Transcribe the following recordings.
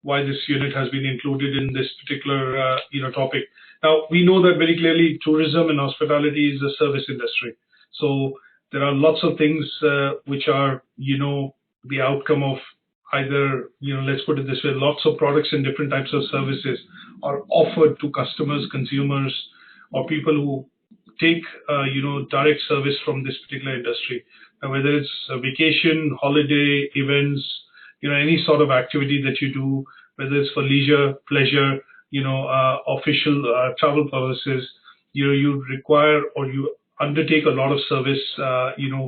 why this unit has been included in this particular topic. Now, we know that very clearly tourism and hospitality is a service industry. So there are lots of things which are, the outcome of either, let's put it this way, lots of products and different types of services are offered to customers, consumers, or people who take, direct service from this particular industry. Now, whether it's a vacation, holiday, events, any sort of activity that you do, whether it's for leisure, pleasure, official travel purposes, you require or you undertake a lot of service,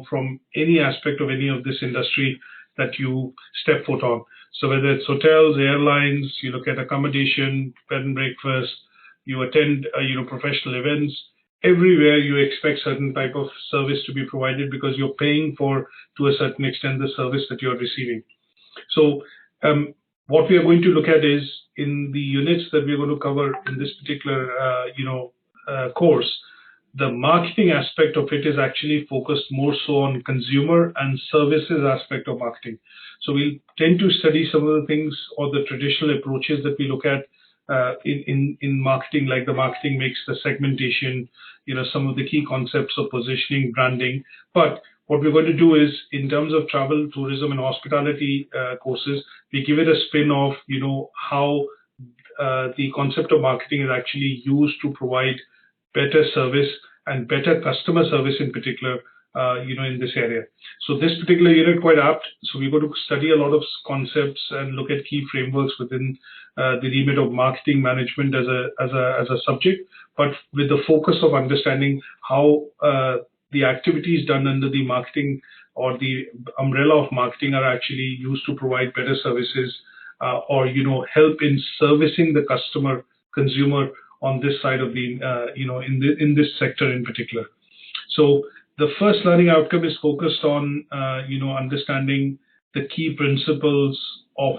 from any aspect of any of this industry that you step foot on. So whether it's hotels, airlines, you look at accommodation, bed and breakfast, you attend, professional events, everywhere you expect certain type of service to be provided because you're paying for, to a certain extent, the service that you're receiving. So what we are going to look at is in the units that we're going to cover in this particular, course, the marketing aspect of it is actually focused more so on consumer and services aspect of marketing. So we'll tend to study some of the things or the traditional approaches that we look at in marketing, like the marketing mix, the segmentation, some of the key concepts of positioning, branding. But what we're going to do is, in terms of travel, tourism, and hospitality courses, we give it a spin of, how the concept of marketing is actually used to provide better service and better customer service in particular, in this area. So this particular unit quite apt. So we're going to study a lot of concepts and look at key frameworks within the remit of marketing management as a subject, but with the focus of understanding how the activities done under the marketing or the umbrella of marketing are actually used to provide better services, or help in servicing the consumer on this side of the in this sector in particular. So the first learning outcome is focused on understanding the key principles of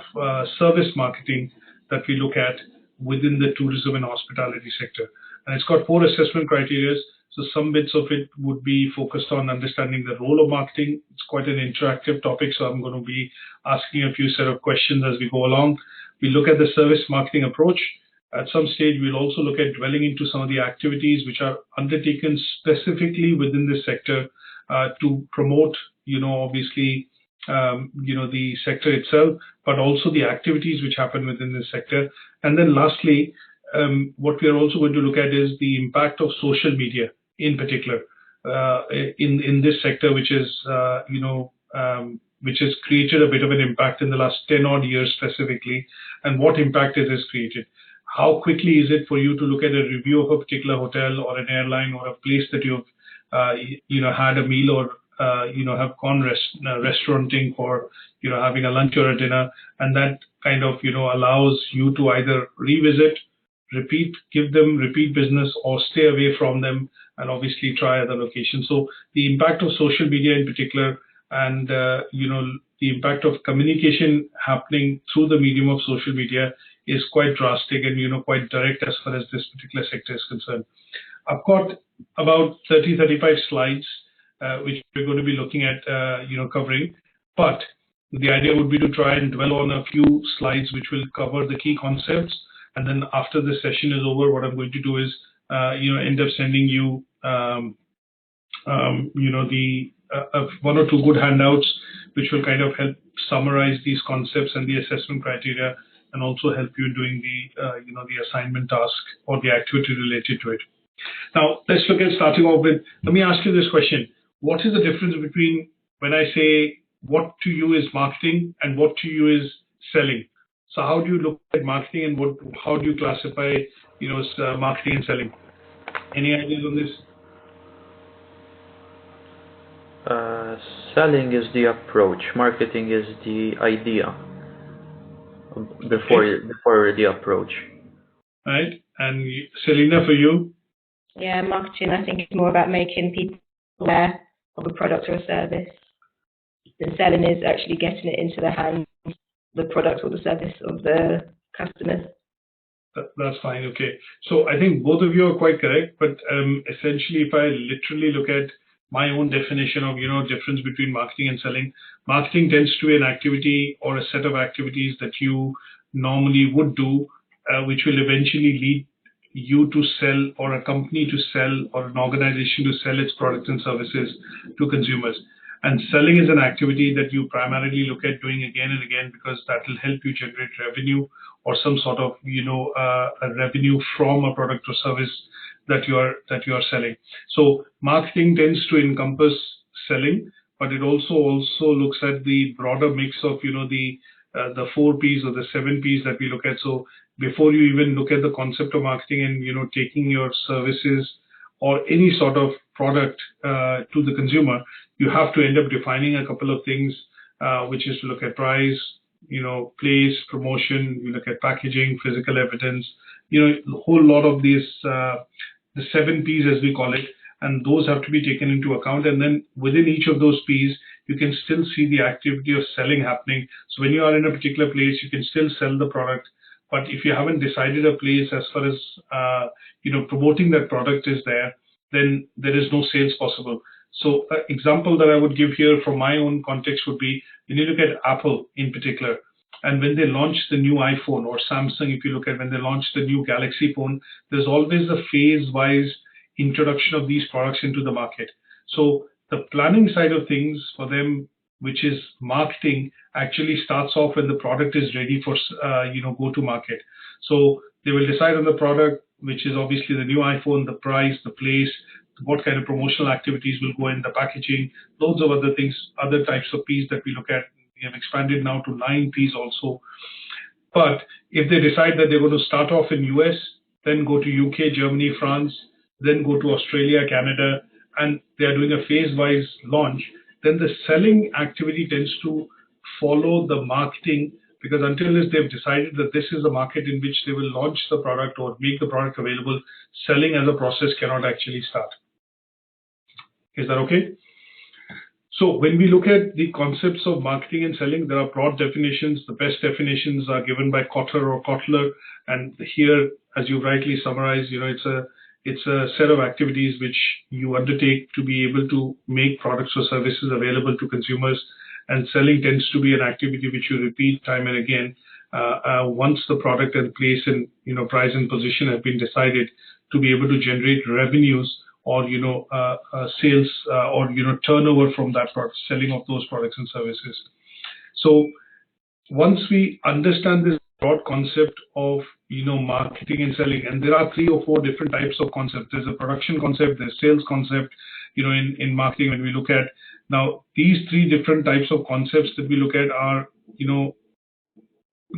service marketing that we look at within the tourism and hospitality sector, and it's got 4 assessment criteria. So some bits of it would be focused on understanding the role of marketing. It's quite an interactive topic, so I'm going to be asking a few set of questions as we go along. We look at the service marketing approach. At some stage, we'll also look at dwelling into some of the activities which are undertaken specifically within this sector to promote, obviously, the sector itself, but also the activities which happen within this sector. And then lastly, what we are also going to look at is the impact of social media in particular in this sector, which is, which has created a bit of an impact in the last 10 odd years specifically, and what impact it has created. How quickly is it for you to look at a review of a particular hotel or an airline or a place that you've, had a meal or, have gone restauranting for, having a lunch or a dinner, and that kind of, allows you to either revisit, give them repeat business, or stay away from them and obviously try other locations. So the impact of social media in particular, and, the impact of communication happening through the medium of social media is quite drastic and, quite direct as far as this particular sector is concerned. I've got about 35 slides, which we're going to be looking at, covering, but the idea would be to try and dwell on a few slides which will cover the key concepts. And then after the session is over, what I'm going to do is, end up sending you, the 1 or 2 good handouts, which will kind of help summarize these concepts and the assessment criteria, and also help you doing the, the assignment task or the activity related to it. Now, let's look at starting off with, let me ask you this question. What is the difference between when I say what to you is marketing and what to you is selling? So how do you look at marketing, and how do you classify, marketing and selling? Any ideas on this? Selling is the approach. Marketing is the idea before the approach. Right. And Selina, for you? Yeah, marketing, I think, is more about making people aware of a product or a service. And selling is actually getting it into the hands of the product or the service of the customers. That's fine. Okay. So I think both of you are quite correct, but essentially, if I literally look at my own definition of, difference between marketing and selling, marketing tends to be an activity or a set of activities that you normally would do, which will eventually lead you to sell, or a company to sell, or an organization to sell its products and services to consumers. And selling is an activity that you primarily look at doing again and again, because that will help you generate revenue, or some sort of a revenue from a product or service that you are selling. So marketing tends to encompass selling, but it also looks at the broader mix of the 4 P's or the 7 P's that we look at. So before you even look at the concept of marketing and taking your services or any sort of product to the consumer, you have to end up defining a couple of things, which is to look at price, place, promotion. You look at packaging, physical evidence, a whole lot of these, the 7 P's as we call it, and those have to be taken into account. And then within each of those P's, you can still see the activity of selling happening. So when you are in a particular place, you can still sell the product. But if you haven't decided a place as far as promoting that product is there, then there is no sales possible. So an example that I would give here from my own context would be when you look at Apple in particular, and when they launch the new iPhone, or Samsung, if you look at when they launch the new Galaxy phone, there's always a phase-wise introduction of these products into the market. So the planning side of things for them, which is marketing, actually starts off when the product is ready for go to market. So they will decide on the product, which is obviously the new iPhone, the price, the place, what kind of promotional activities will go in the packaging, loads of other things, other types of P's that we look at. We have expanded now to 9 P's also. But if they decide that they're going to start off in US, then go to UK, Germany, France, then go to Australia, Canada, and they are doing a phase-wise launch, then the selling activity tends to follow the marketing, because until they've decided that this is the market in which they will launch the product or make the product available, selling as a process cannot actually start. Is that okay? So when we look at the concepts of marketing and selling, there are broad definitions. The best definitions are given by Kotler or Kotler. And here, as you rightly summarized, it's a set of activities which you undertake to be able to make products or services available to consumers. And selling tends to be an activity which you repeat time and again once the product and place and price and position have been decided, to be able to generate revenues or sales or turnover from that product, selling of those products and services. So once we understand this broad concept of marketing and selling, and there are 3 or 4 different types of concepts. There's a production concept, there's sales concept, in marketing. When we look at now, these 3 different types of concepts that we look at are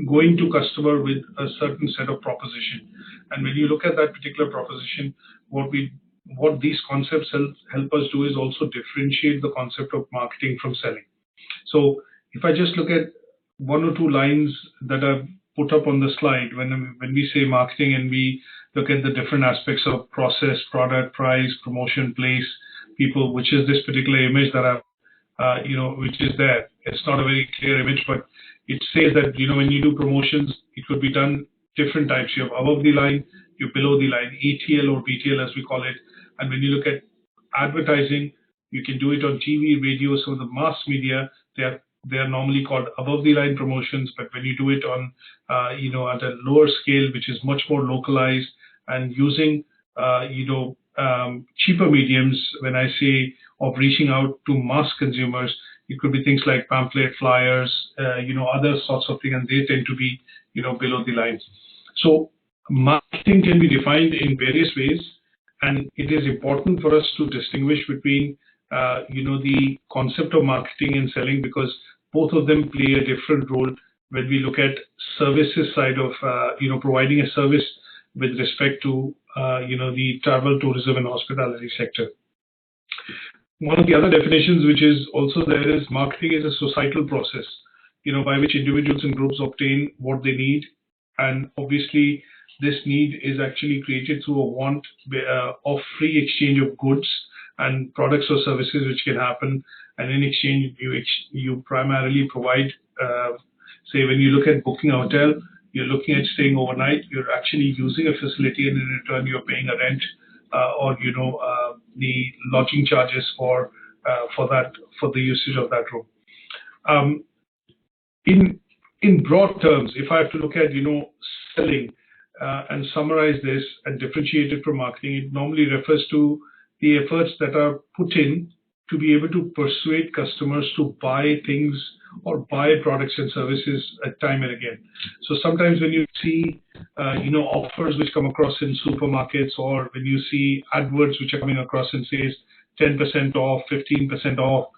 going to customer with a certain set of proposition. And when you look at that particular proposition, what these concepts help us do is also differentiate the concept of marketing from selling. So if I just look at 1 or 2 lines that I've put up on the slide, when we say marketing and we look at the different aspects of process, product, price, promotion, place, people, which is this particular image that I've, which is there. It's not a very clear image, but it says that, when you do promotions, it could be done different types. You have above the line, you have below the line, ATL or BTL as we call it. And when you look at advertising, you can do it on TV, radio. So the mass media, they are normally called above the line promotions. But when you do it on, at a lower scale, which is much more localized and using, cheaper mediums, when I say of reaching out to mass consumers, it could be things like pamphlet, flyers, other sorts of things, and they tend to be, below the lines. So marketing can be defined in various ways, and it is important for us to distinguish between, the concept of marketing and selling, because both of them play a different role when we look at services side of, providing a service with respect to, the travel, tourism, and hospitality sector. One of the other definitions which is also there is marketing is a societal process, by which individuals and groups obtain what they need. And obviously, this need is actually created through a want of free exchange of goods and products or services which can happen. And in exchange, you primarily provide, say, when you look at booking a hotel, you're looking at staying overnight, you're actually using a facility, and in return, you're paying a rent or the lodging charges for the usage of that room. In in broad terms, if I have to look at, selling and summarize this and differentiate it from marketing, it normally refers to the efforts that are put in to be able to persuade customers to buy things or buy products and services time and again. So sometimes when you see, offers which come across in supermarkets, or when you see adverts which are coming across and says 10% off, 15% off,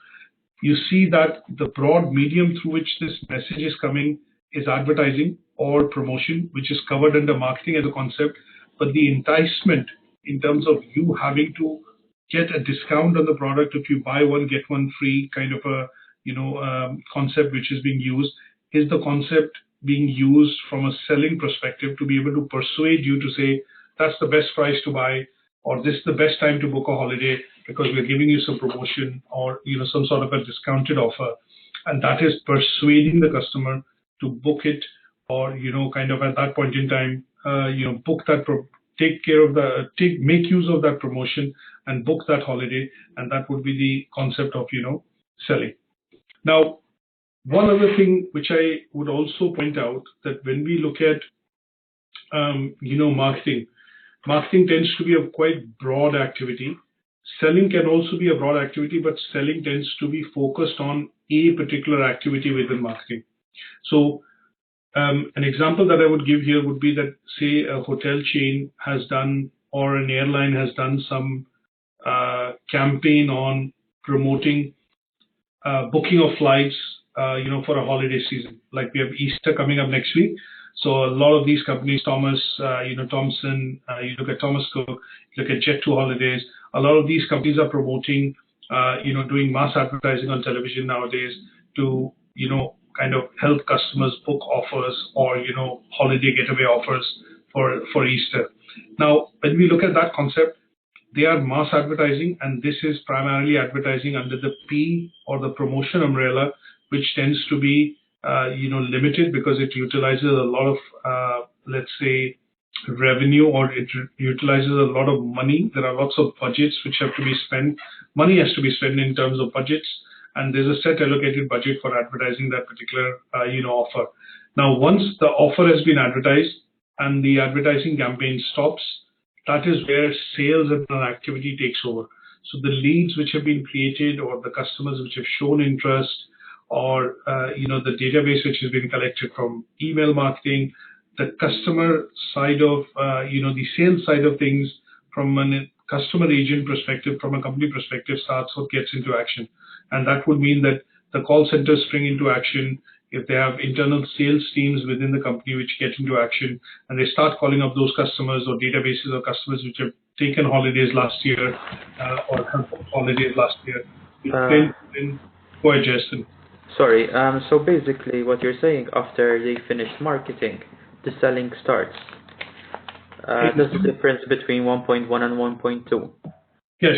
you see that the broad medium through which this message is coming is advertising or promotion, which is covered under marketing as a concept. But the enticement in terms of you having to get a discount on the product if you buy one, get one free kind of a, concept which is being used, is the concept being used from a selling perspective to be able to persuade you to say, that's the best price to buy, or this is the best time to book a holiday because we're giving you some promotion or, some sort of a discounted offer. And that is persuading the customer to book it, or, kind of at that point in time, book that, make use of that promotion and book that holiday. And that would be the concept of, selling. Now, one other thing which I would also point out, that when we look at, marketing tends to be a quite broad activity. Selling can also be a broad activity, but selling tends to be focused on a particular activity within marketing. So an example that I would give here would be that, say, a hotel chain has done, or an airline has done some campaign on promoting booking of flights, for a holiday season. Like we have Easter coming up next week. So a lot of these companies, Thomas, Thomson, you look at Thomas Cook, you look at Jet2 Holidays, a lot of these companies are promoting, doing mass advertising on television nowadays to, kind of help customers book offers or, holiday getaway offers for Easter. Now, when we look at that concept, they are mass advertising, and this is primarily advertising under the P or the promotion umbrella, which tends to be, limited because it utilizes a lot of, let's say, revenue, or it utilizes a lot of money. There are lots of budgets which have to be spent. Money has to be spent in terms of budgets, and there's a set allocated budget for advertising that particular, offer. Now, once the offer has been advertised and the advertising campaign stops, that is where sales and an activity takes over. So the leads which have been created, or the customers which have shown interest, or the database which has been collected from email marketing, the customer side of the sales side of things from a customer agent perspective, from a company perspective, starts or gets into action. And that would mean that the call centers spring into action. If they have internal sales teams within the company which get into action, and they start calling up those customers or databases of customers which have taken holidays last year or have booked holidays last year, then go ahead, Jason. Sorry, so basically what you're saying, after they finish marketing, the selling starts. That's the difference between 1.1 and 1.2. Yes.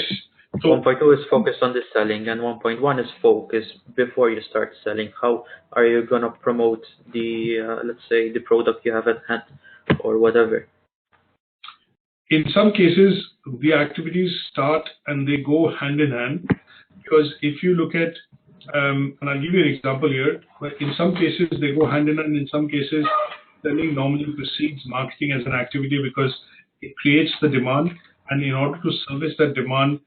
So 1.2 is focused on the selling, and 1.1 is focused before you start selling. How are you going to promote the, let's say, the product you have at hand or whatever? in some cases, the activities start and they go hand in hand, because if you look at, and I'll give you an example here, but in some cases they go hand in hand. In some cases, selling normally precedes marketing as an activity because it creates the demand, and in order to service that demand,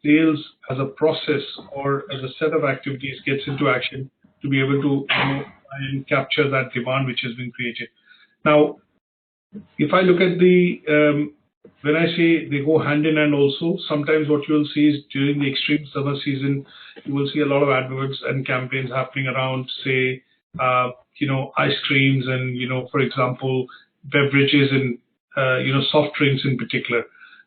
sales as a process or as a set of activities gets into action to be able to try and capture that demand which has been created. Now, if I look at the, when I say they go hand in hand also, sometimes what you'll see is during the extreme summer season, you will see a lot of adverts and campaigns happening around, say, ice creams and, for example, beverages and, soft drinks in particular.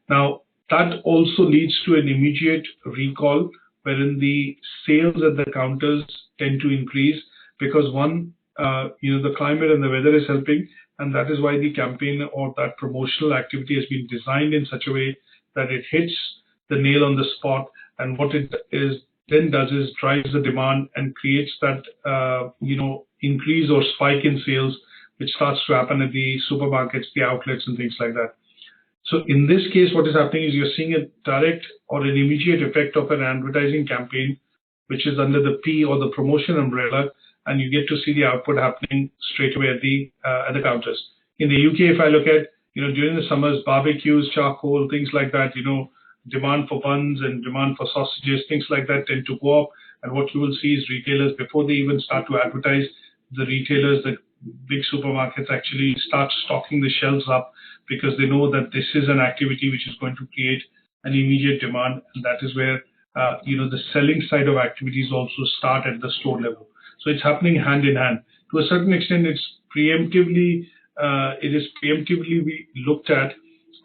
Now, that also leads to an immediate recall wherein the sales at the counters tend to increase because one, the climate and the weather is helping, and that is why the campaign or that promotional activity has been designed in such a way that it hits the nail on the spot. And what it is then does is drives the demand and creates that, increase or spike in sales, which starts to happen at the supermarkets, the outlets, and things like that. So in this case, what is happening is you're seeing a direct or an immediate effect of an advertising campaign, which is under the P or the promotion umbrella, and you get to see the output happening straight away at the counters. In the UK, if I look at, during the summers, barbecues, charcoal, things like that, demand for buns and demand for sausages, things like that tend to go up. And what you will see is retailers, before they even start to advertise, the retailers, the big supermarkets actually start stocking the shelves up because they know that this is an activity which is going to create an immediate demand. And that is where, the selling side of activities also start at the store level. So it's happening hand in hand. To a certain extent, it is preemptively looked at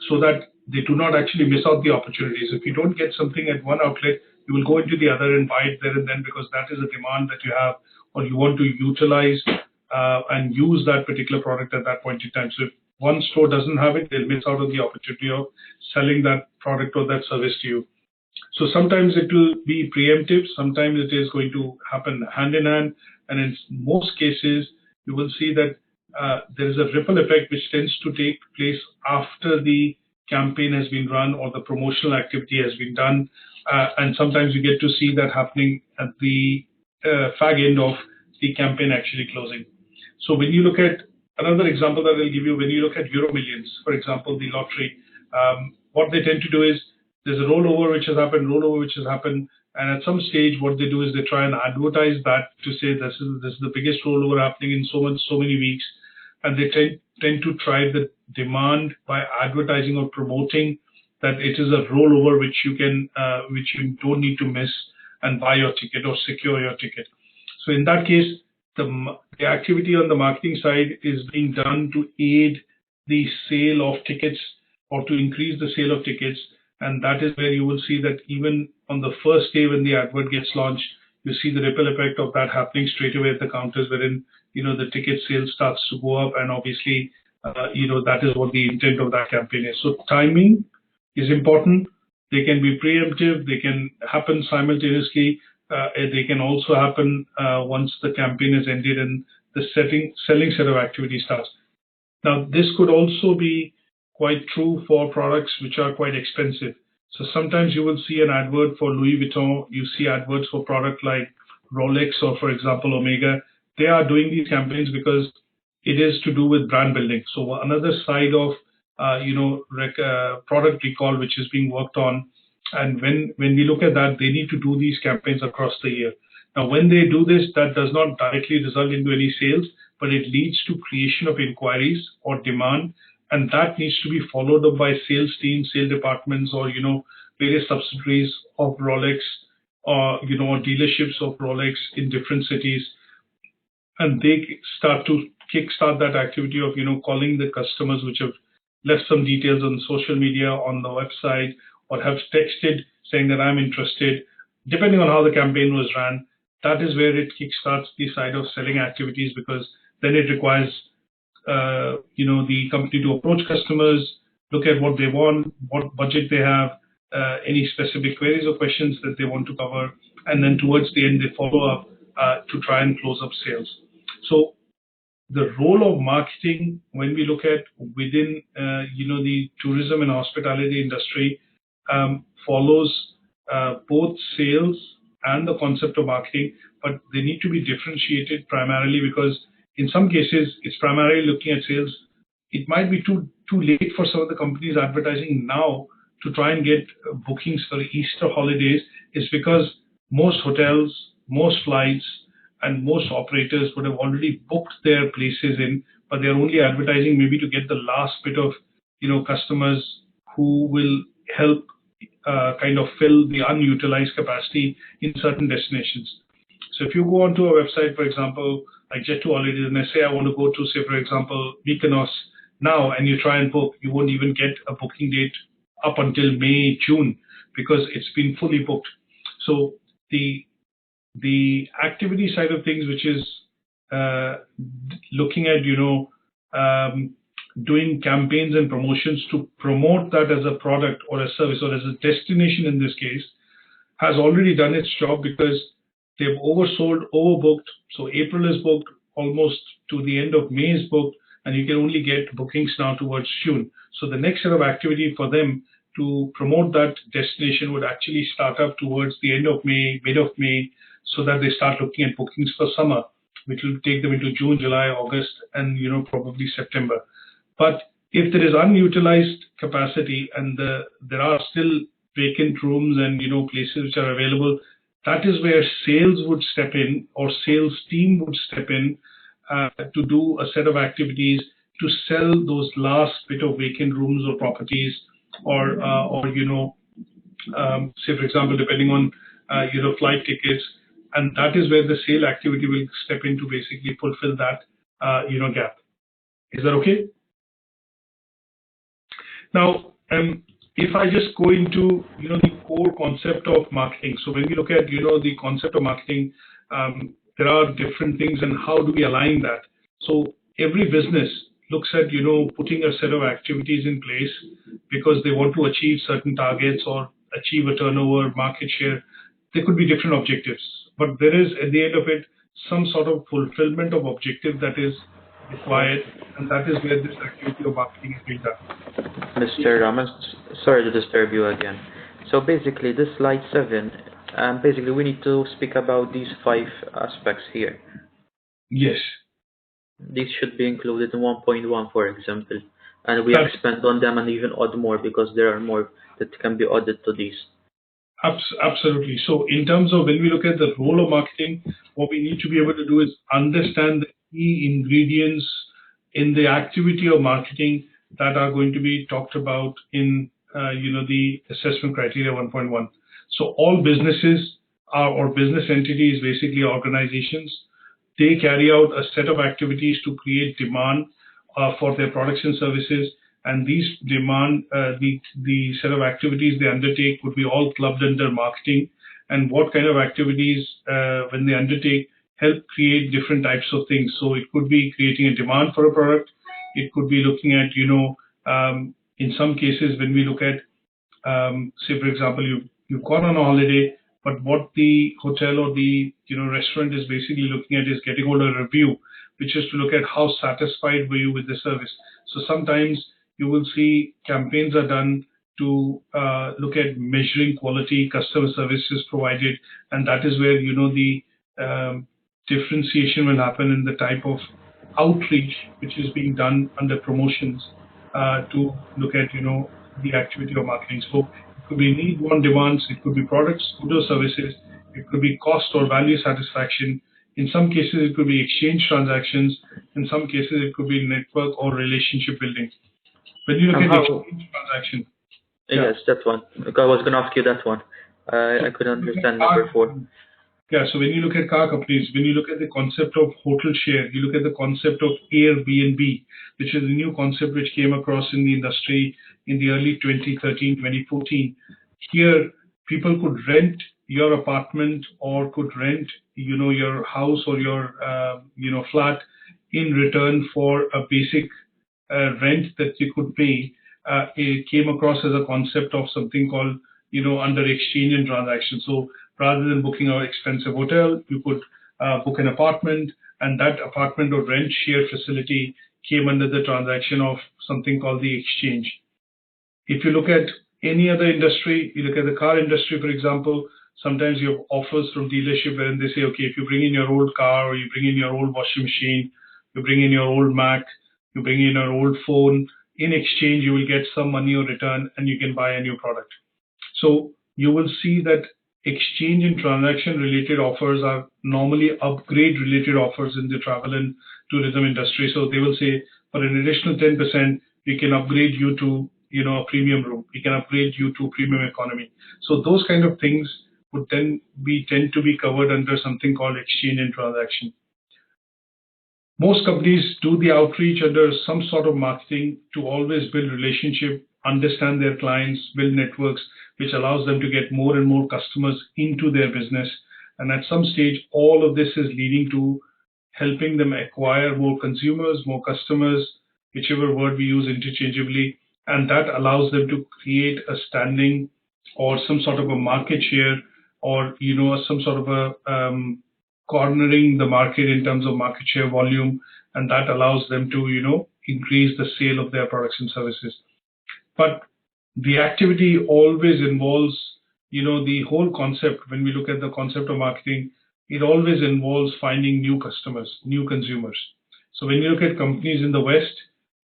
so that they do not actually miss out the opportunities. If you don't get something at one outlet, you will go into the other and buy it there and then because that is a demand that you have or you want to utilize and use that particular product at that point in time. So if one store doesn't have it, they'll miss out on the opportunity of selling that product or that service to you. So sometimes it will be preemptive, sometimes it is going to happen hand in hand, and in most cases, you will see that there is a ripple effect which tends to take place after the campaign has been run or the promotional activity has been done, and sometimes you get to see that happening at the fag end of the campaign actually closing. So when you look at another example that I'll give you, when you look at Euro Millions, for example, the lottery, what they tend to do is there's a rollover which has happened, and at some stage what they do is they try and advertise that to say this is the biggest rollover happening in so many weeks, and they tend to drive the demand by advertising or promoting that it is a rollover which you don't need to miss and buy your ticket or secure your ticket. So in that case, the activity on the marketing side is being done to aid the sale of tickets or to increase the sale of tickets. And that is where you will see that even on the first day when the advert gets launched, you see the ripple effect of that happening straight away at the counters, wherein, the ticket sales starts to go up. And obviously, that is what the intent of that campaign is. So timing is important. They can be preemptive. They can happen simultaneously. They can also happen once the campaign is ended and the selling set of activity starts. Now, this could also be quite true for products which are quite expensive. So sometimes you will see an advert for Louis Vuitton. You see adverts for product like Rolex or, for example, Omega. They are doing these campaigns because it is to do with brand building. So another side of product recall which is being worked on. And when we look at that, they need to do these campaigns across the year. Now, when they do this, that does not directly result into any sales, but it leads to creation of inquiries or demand. And that needs to be followed up by sales teams, sales departments, or, various subsidiaries of Rolex or, dealerships of Rolex in different cities. And they start to kickstart that activity of, calling the customers which have left some details on social media, on the website, or have texted saying that I'm interested. Depending on how the campaign was ran, that is where it kickstarts the side of selling activities, because then it requires the company to approach customers, look at what they want, what budget they have, any specific queries or questions that they want to cover, and then towards the end they follow up to try and close up sales. So the role of marketing, when we look at within the tourism and hospitality industry, follows both sales and the concept of marketing, but they need to be differentiated primarily because in some cases, it's primarily looking at sales. It might be too late for some of the companies advertising now to try and get bookings for the Easter holidays. It's because most hotels, most flights, and most operators would have already booked their places in, but they're only advertising maybe to get the last bit of customers who will help kind of fill the unutilized capacity in certain destinations. So if you go onto a website, for example, like Jet2 Holidays, and I say I want to go to, say, for example, Mykonos now, and you try and book, you won't even get a booking date up until May, June, because it's been fully booked. So the activity side of things, which is looking at, doing campaigns and promotions to promote that as a product or a service or as a destination in this case, has already done its job because they've oversold, overbooked. So April is booked, almost to the end of May is booked, and you can only get bookings now towards June. So the next set of activity for them to promote that destination would actually start up towards the end of May, mid of May, so that they start looking at bookings for summer. which will take them into June, July, August, and probably September. But if there is unutilized capacity and there are still vacant rooms and places which are available, that is where sales would step in, or sales team would step in to do a set of activities to sell those last bit of vacant rooms or properties, or say for example, depending on flight tickets, and that is where the sale activity will step in to basically fulfill that gap. Is that okay? Now, if I just go into the core concept of marketing. So when we look at the concept of marketing, there are different things, and how do we align that? So every business looks at putting a set of activities in place because they want to achieve certain targets or achieve a turnover, market share. There could be different objectives, but there is at the end of it some sort of fulfillment of objective that is required, and that is where this activity of marketing is being done. Mr. Raman, sorry to disturb you again. So basically, this slide 7, basically we need to speak about these 5 aspects here. Yes. These should be included in 1.1, for example, and we expand on them and even add more because there are more that can be added to these. Absolutely. So in terms of when we look at the role of marketing, what we need to be able to do is understand the key ingredients in the activity of marketing that are going to be talked about in the assessment criteria 1.1. So all businesses or business entities, basically organizations, they carry out a set of activities to create demand for their products and services, and these demand, the set of activities they undertake would be all clubbed under marketing. And what kind of activities, when they undertake, help create different types of things. So it could be creating a demand for a product. It could be looking at, in some cases, when we look at, say, for example, you've gone on a holiday, but what the hotel or the restaurant is basically looking at is getting hold of a review, which is to look at how satisfied were you with the service. So sometimes you will see campaigns are done to look at measuring quality, customer services provided, and that is where the differentiation will happen in the type of outreach which is being done under promotions to look at the activity of marketing. So it could be need, want, demands, it could be products, goods or services, it could be cost or value satisfaction. In some cases, it could be exchange transactions. In some cases, it could be network or relationship building. When you look at exchange transaction. Yes, that one. I was going to ask you that one. I couldn't understand number 4. Yeah, so when you look at car companies, when you look at the concept of hotel share, you look at the concept of Airbnb, which is a new concept which came across in the industry in the early 2013, 2014. Here, people could rent your apartment or could rent, your house or your, flat in return for a basic rent that you could pay. It came across as a concept of something called, under exchange and transaction. So rather than booking an expensive hotel, you could book an apartment, and that apartment or rent share facility came under the transaction of something called the exchange. If you look at any other industry, you look at the car industry, for example, sometimes you have offers from dealership wherein they say, okay, if you bring in your old car or you bring in your old washing machine, you bring in your old Mac, you bring in your old phone, in exchange, you will get some money or return and you can buy a new product. So you will see that exchange and transaction related offers are normally upgrade related offers in the travel and tourism industry. So they will say for an additional 10%, we can upgrade you to a premium room. We can upgrade you to premium economy. So those kind of things would then tend to be covered under something called exchange and transaction. Most companies do the outreach under some sort of marketing to always build relationship, understand their clients, build networks, which allows them to get more and more customers into their business. And at some stage, all of this is leading to helping them acquire more consumers, more customers, whichever word we use interchangeably. And that allows them to create a standing or some sort of a market share or, some sort of a cornering the market in terms of market share volume. And that allows them to, increase the sale of their products and services. But the activity always involves, the whole concept. When we look at the concept of marketing, it always involves finding new customers, new consumers. So when you look at companies in the West,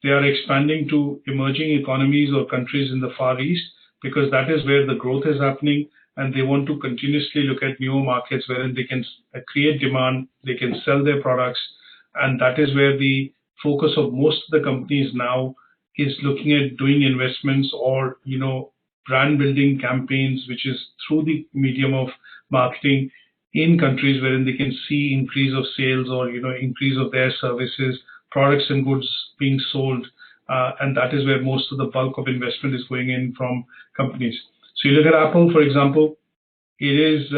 they are expanding to emerging economies or countries in the Far East because that is where the growth is happening, and they want to continuously look at newer markets wherein they can create demand, they can sell their products, and that is where the focus of most of the companies now is looking at doing investments or brand building campaigns, which is through the medium of marketing in countries wherein they can see increase of sales or increase of their services, products and goods being sold, and that is where most of the bulk of investment is going in from companies. So you look at Apple, for example, it is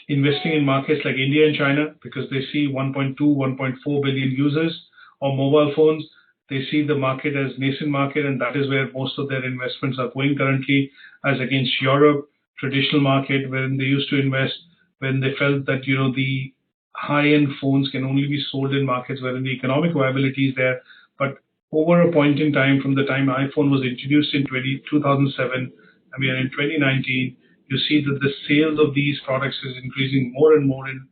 investing in markets like India and China because they see 1.2, 1.4 billion users on mobile phones. They see the market as nascent market, and that is where most of their investments are going currently, as against Europe, traditional market, wherein they used to invest when they felt that the high-end phones can only be sold in markets wherein the economic viability is there. But over a point in time, from the time iPhone was introduced in 2007, and we are in 2019, you see that the sales of these products is increasing more and more in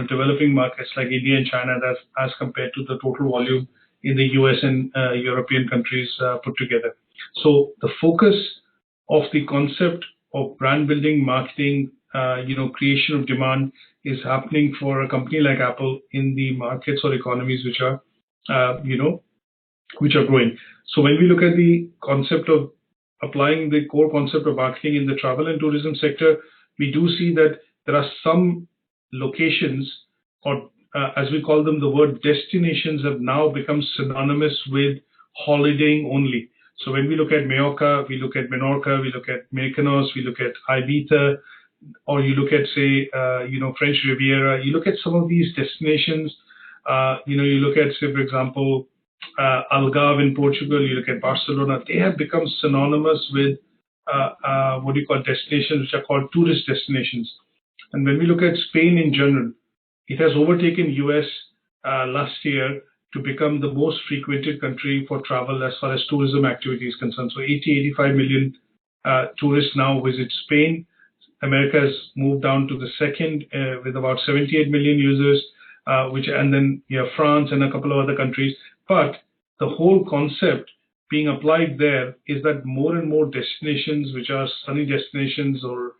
developing markets like India and China, as compared to the total volume in the US and European countries put together. So the focus of the concept of brand building, marketing, creation of demand is happening for a company like Apple in the markets or economies which are growing. So when we look at the concept of applying the core concept of marketing in the travel and tourism sector, we do see that there are some locations, or as we call them, the word destinations have now become synonymous with holidaying only. So when we look at Mallorca, we look at Menorca, we look at Mykonos, we look at Ibiza, or you look at, say, French Riviera, you look at some of these destinations, you look at, say, for example, Algarve in Portugal, you look at Barcelona, they have become synonymous with destinations which are called tourist destinations. And when we look at Spain in general, it has overtaken US last year to become the most frequented country for travel as far as tourism activity is concerned. So 85 million tourists now visit Spain. America has moved down to the second with about 78 million users, and then you have France and a couple of other countries. But the whole concept being applied there is that more and more destinations, which are sunny destinations or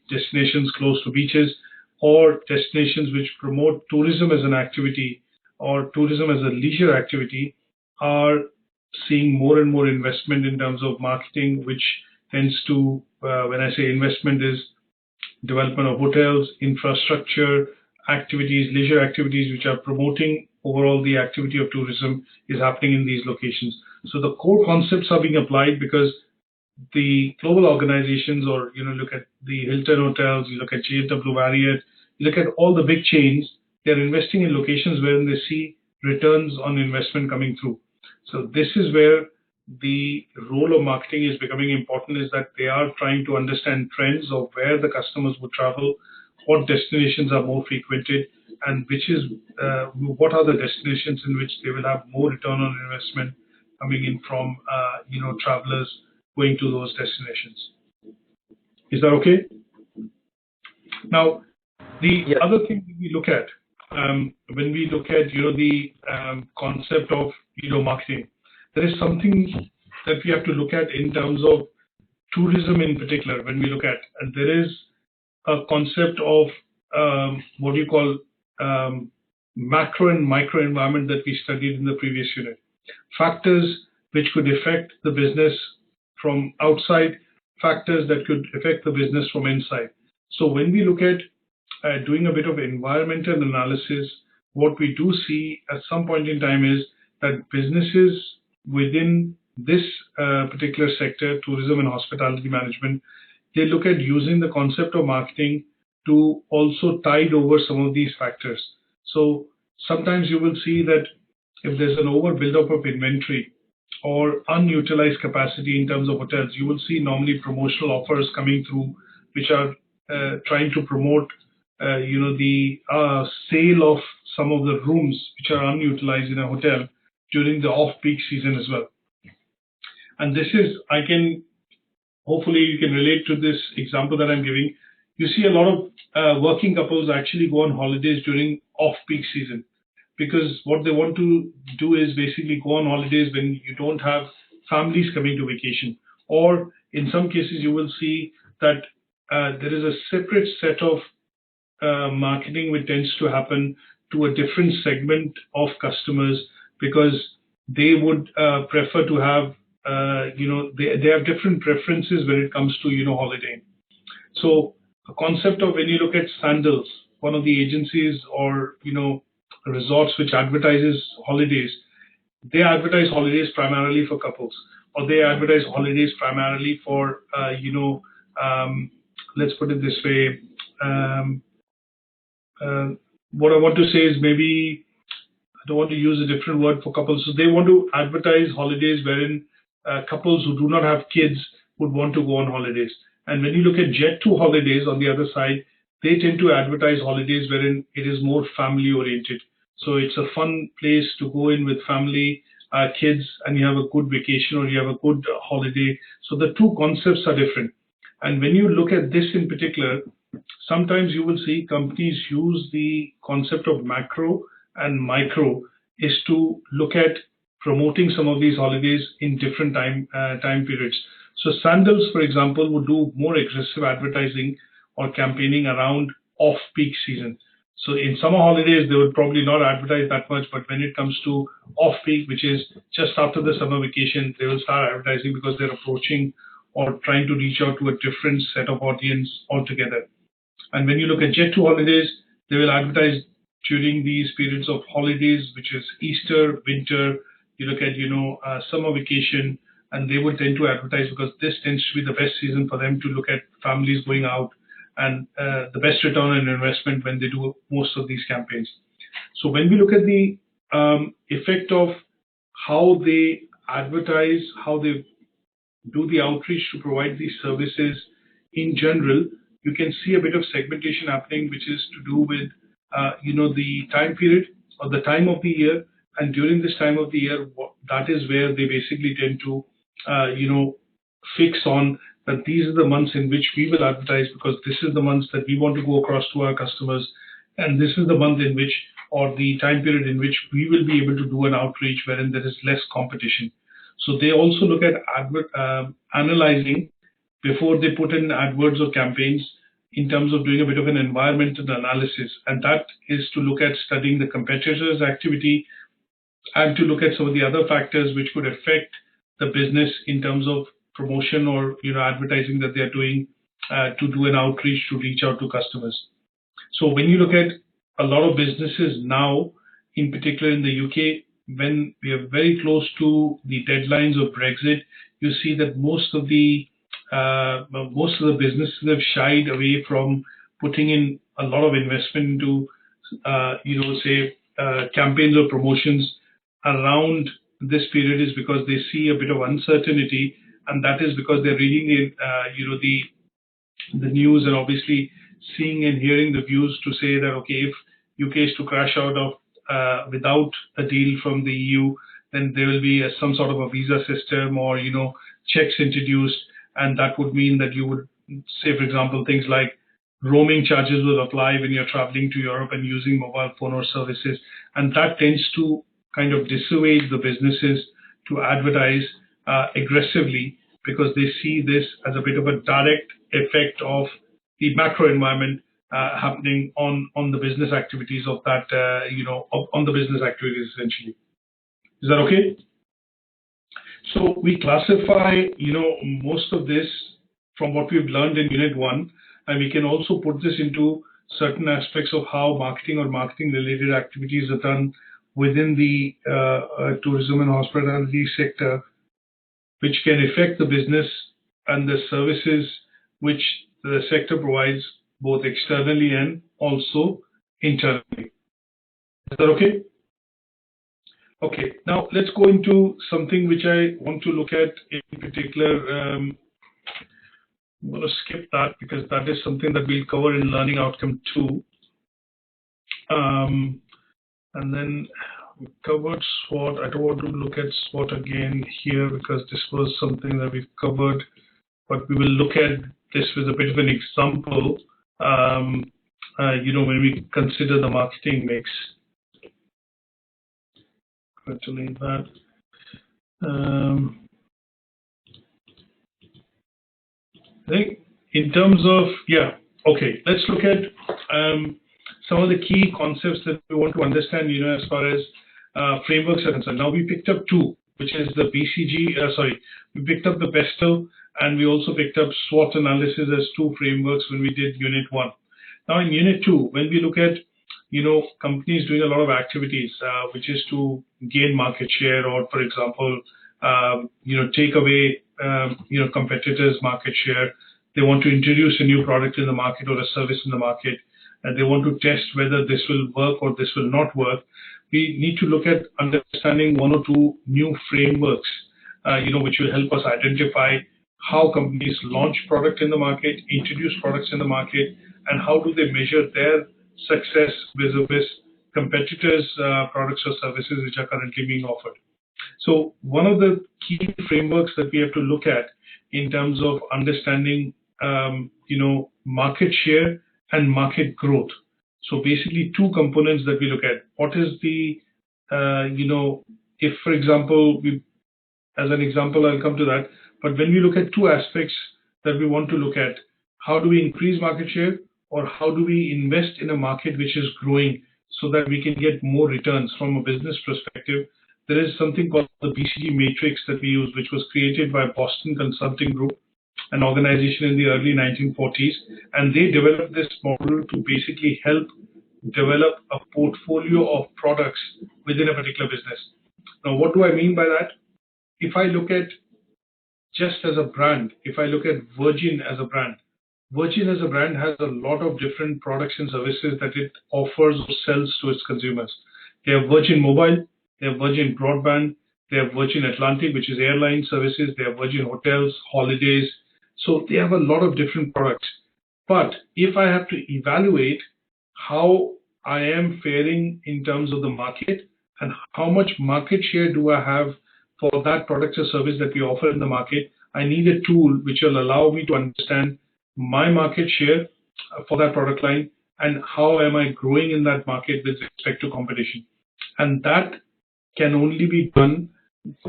destinations close to beaches, or destinations which promote tourism as an activity or tourism as a leisure activity, are seeing more and more investment in terms of marketing, which tends to, when I say investment, is development of hotels, infrastructure, activities, leisure activities, which are promoting overall the activity of tourism is happening in these locations. So the core concepts are being applied because the global organizations, or look at the Hilton hotels, you look at JW Marriott, you look at all the big chains, they're investing in locations where they see returns on investment coming through. So this is where the role of marketing is becoming important, is that they are trying to understand trends of where the customers would travel, what destinations are more frequented, and what are the destinations in which they will have more return on investment coming in from travelers going to those destinations. Is that okay? Now, the other thing that we look at when we look at the concept of marketing, there is something that we have to look at in terms of tourism in particular. When we look at, and there is a concept of macro and micro environment that we studied in the previous unit. Factors which could affect the business from outside, factors that could affect the business from inside. So when we look at doing a bit of environmental analysis, what we do see at some point in time is that businesses within this particular sector, tourism and hospitality management, they look at using the concept of marketing to also tide over some of these factors. So sometimes you will see that if there's an over buildup of inventory or unutilized capacity in terms of hotels, you will see normally promotional offers coming through, which are trying to promote the sale of some of the rooms which are unutilized in a hotel during the off-peak season as well. And this is, hopefully you can relate to this example that I'm giving. you see a lot of working couples actually go on holidays during off-peak season, because what they want to do is basically go on holidays when you don't have families coming to vacation. Or in some cases, you will see that there is a separate set of marketing which tends to happen to a different segment of customers, because they would prefer to have, they have different preferences when it comes to, holiday. So the concept of, when you look at Sandals, one of the agencies or, resorts which advertises holidays, they advertise holidays primarily for couples, or they advertise holidays primarily for, let's put it this way. What I want to say is, maybe I don't want to use a different word for couples. So they want to advertise holidays wherein couples who do not have kids would want to go on holidays. And when you look at Jet2 holidays on the other side, they tend to advertise holidays wherein it is more family oriented. So it's a fun place to go in with family, kids, and you have a good vacation or you have a good holiday. So the two concepts are different. And when you look at this in particular, sometimes you will see companies use the concept of macro and micro is to look at promoting some of these holidays in different time periods. So Sandals, for example, would do more aggressive advertising or campaigning around off-peak season. So in summer holidays, they would probably not advertise that much, but when it comes to off-peak, which is just after the summer vacation, they will start advertising because they're approaching or trying to reach out to a different set of audience altogether. And when you look at Jet2 holidays, they will advertise during these periods of holidays, which is Easter, winter. You look at, summer vacation, and they would tend to advertise because this tends to be the best season for them to look at families going out and the best return on investment when they do most of these campaigns. So when we look at the effect of how they advertise, how they do the outreach to provide these services in general, you can see a bit of segmentation happening, which is to do with, the time period or the time of the year. And during this time of the year, that is where they basically tend to, fix on that these are the months in which we will advertise, because this is the months that we want to go across to our customers. And this is the month in which, or the time period in which we will be able to do an outreach wherein there is less competition. So they also look at analyzing before they put in AdWords or campaigns in terms of doing a bit of an environmental analysis. And that is to look at studying the competitors' activity and to look at some of the other factors which could affect the business in terms of promotion or advertising that they are doing to do an outreach to reach out to customers. So when you look at a lot of businesses now, in particular in the UK, when we are very close to the deadlines of Brexit, you see that most of the businesses have shied away from putting in a lot of investment into, campaigns or promotions around this period, is because they see a bit of uncertainty, and that is because they're reading the news and obviously seeing and hearing the views to say that, okay, if UK is to crash out of without a deal from the EU, then there will be some sort of a visa system or checks introduced, and that would mean that you would say, for example, things like roaming charges will apply when you're traveling to Europe and using mobile phone or services, and that tends to kind of dissuade the businesses to advertise aggressively, because they see this as a bit of a direct effect of the macro environment happening on the business activities of that, on the business activities essentially. Is that okay? So we classify, most of this from what we've learned in Unit 1, and we can also put this into certain aspects of how marketing or marketing-related activities are done within the tourism and hospitality sector, which can affect the business and the services which the sector provides both externally and also internally. Is that okay? Okay, now let's go into something which I want to look at in particular. I'm going to skip that because that is something that we'll cover in Learning Outcome 2. And then we covered SWOT. I don't want to look at SWOT again here because this was something that we've covered, but we will look at this with a bit of an example when we consider the marketing mix. Going to leave that. I think in terms of, let's look at some of the key concepts that we want to understand, as far as frameworks are concerned. Now we picked up two, which is the we picked up the PESTEL, and we also picked up SWOT analysis as two frameworks when we did Unit 1. Now in Unit 2, when we look at, companies doing a lot of activities, which is to gain market share, or for example, take away, competitors' market share. They want to introduce a new product in the market or a service in the market, and they want to test whether this will work or this will not work. We need to look at understanding one or two new frameworks, which will help us identify how companies launch product in the market, introduce products in the market, and how do they measure their success vis-a-vis competitors' products or services which are currently being offered. So one of the key frameworks that we have to look at in terms of understanding, market share and market growth. So basically two components that we look at. What is the, if for example, as an example, I'll come to that. But when we look at two aspects that we want to look at, how do we increase market share, or how do we invest in a market which is growing so that we can get more returns from a business perspective? There is something called the BCG Matrix that we use, which was created by Boston Consulting Group, an organization in the early 1940s, and they developed this model to basically help develop a portfolio of products within a particular business. Now, what do I mean by that? If I look at just as a brand, if I look at Virgin as a brand has a lot of different products and services that it offers or sells to its consumers. They have Virgin Mobile, they have Virgin Broadband, they have Virgin Atlantic, which is airline services, they have Virgin Hotels, holidays. So they have a lot of different products. But if I have to evaluate how I am faring in terms of the market and how much market share do I have for that product or service that we offer in the market, I need a tool which will allow me to understand my market share for that product line and how am I growing in that market with respect to competition. And that can only be done.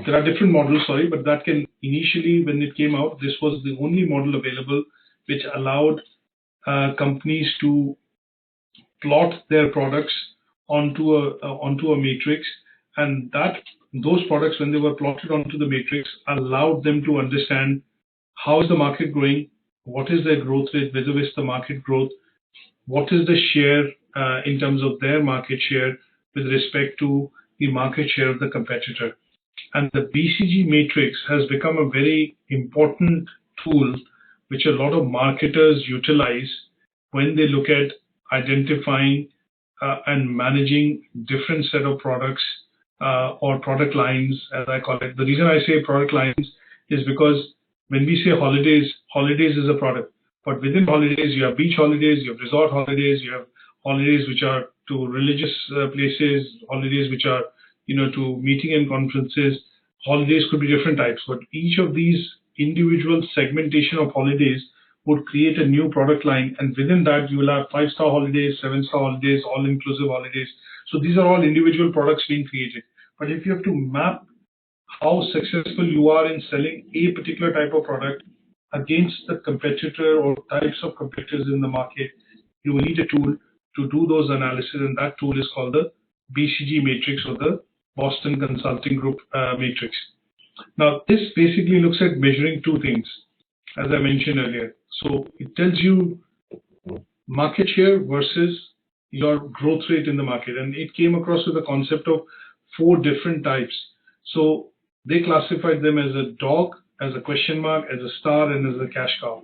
There are different models, but that can initially, when it came out, this was the only model available which allowed companies to plot their products onto a matrix, and those products, when they were plotted onto the matrix, allowed them to understand how is the market growing, what is their growth rate vis-a-vis the market growth, what is the share in terms of their market share with respect to the market share of the competitor. And the BCG Matrix has become a very important tool which a lot of marketers utilize when they look at identifying and managing different set of products or product lines, as I call it. The reason I say product lines is because when we say holidays, holidays is a product. But within holidays, you have beach holidays, you have resort holidays, you have holidays which are to religious places, holidays which are to meeting and conferences. Holidays could be different types, but each of these individual segmentation of holidays would create a new product line, and within that you will have 5-star holidays, 7-star holidays, all-inclusive holidays. So these are all individual products being created. But if you have to map how successful you are in selling a particular type of product against the competitor or types of competitors in the market, you will need a tool to do those analysis, and that tool is called the BCG Matrix or the Boston Consulting Group Matrix. Now, this basically looks at measuring two things, as I mentioned earlier. So it tells you market share versus your growth rate in the market, and it came across with a concept of 4 different types. So they classified them as a dog, as a question mark, as a star, and as a cash cow.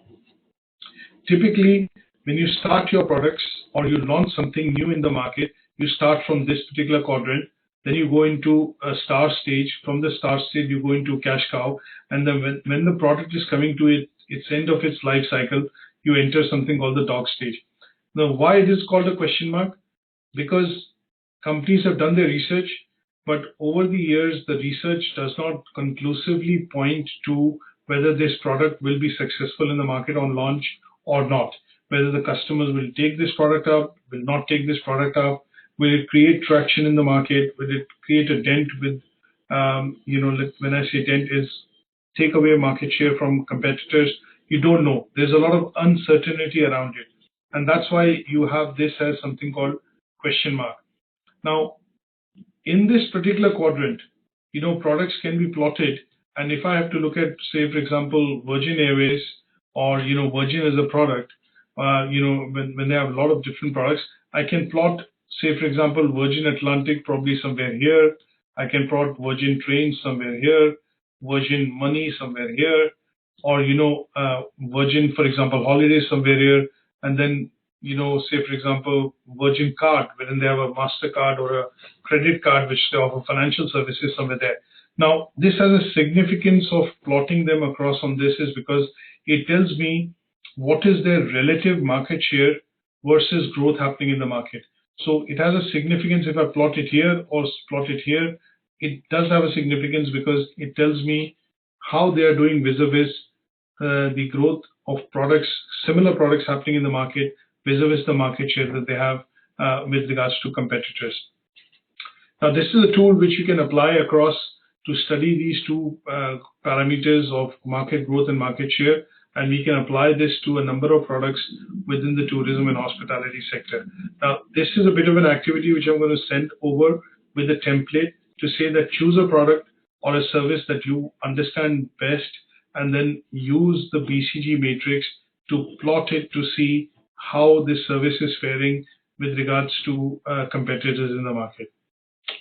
Typically, when you start your products or you launch something new in the market, you start from this particular quadrant, then you go into a star stage. From the star stage, you go into cash cow, and then when the product is coming to its end of its life cycle, you enter something called the dog stage. Now, why it is called a question mark? Because companies have done their research, but over the years, the research does not conclusively point to whether this product will be successful in the market on launch or not. whether the customers will take this product up, will not take this product up, will it create traction in the market, will it create a dent with, when I say dent is take away market share from competitors. You don't know. There's a lot of uncertainty around it. And that's why you have this as something called question mark. Now, in this particular quadrant, products can be plotted. And if I have to look at, say, for example, Virgin Airways or, Virgin as a product, when they have a lot of different products, I can plot, say, for example, Virgin Atlantic probably somewhere here. I can plot Virgin Trains somewhere here, Virgin Money somewhere here, or, Virgin, for example, Holidays somewhere here, and then, say, for example, Virgin Card, wherein they have a MasterCard or a credit card, which they offer financial services somewhere there. Now, this has a significance of plotting them across on this is because it tells me what is their relative market share versus growth happening in the market. So it has a significance if I plot it here or plot it here. It does have a significance because it tells me how they are doing vis-a-vis the growth of products, similar products happening in the market, vis-a-vis the market share that they have with regards to competitors. Now, this is a tool which you can apply across to study these two parameters of market growth and market share, and we can apply this to a number of products within the tourism and hospitality sector. Now, this is a bit of an activity which I'm going to send over with a template to say that choose a product or a service that you understand best, and then use the BCG matrix to plot it to see how this service is faring with regards to competitors in the market.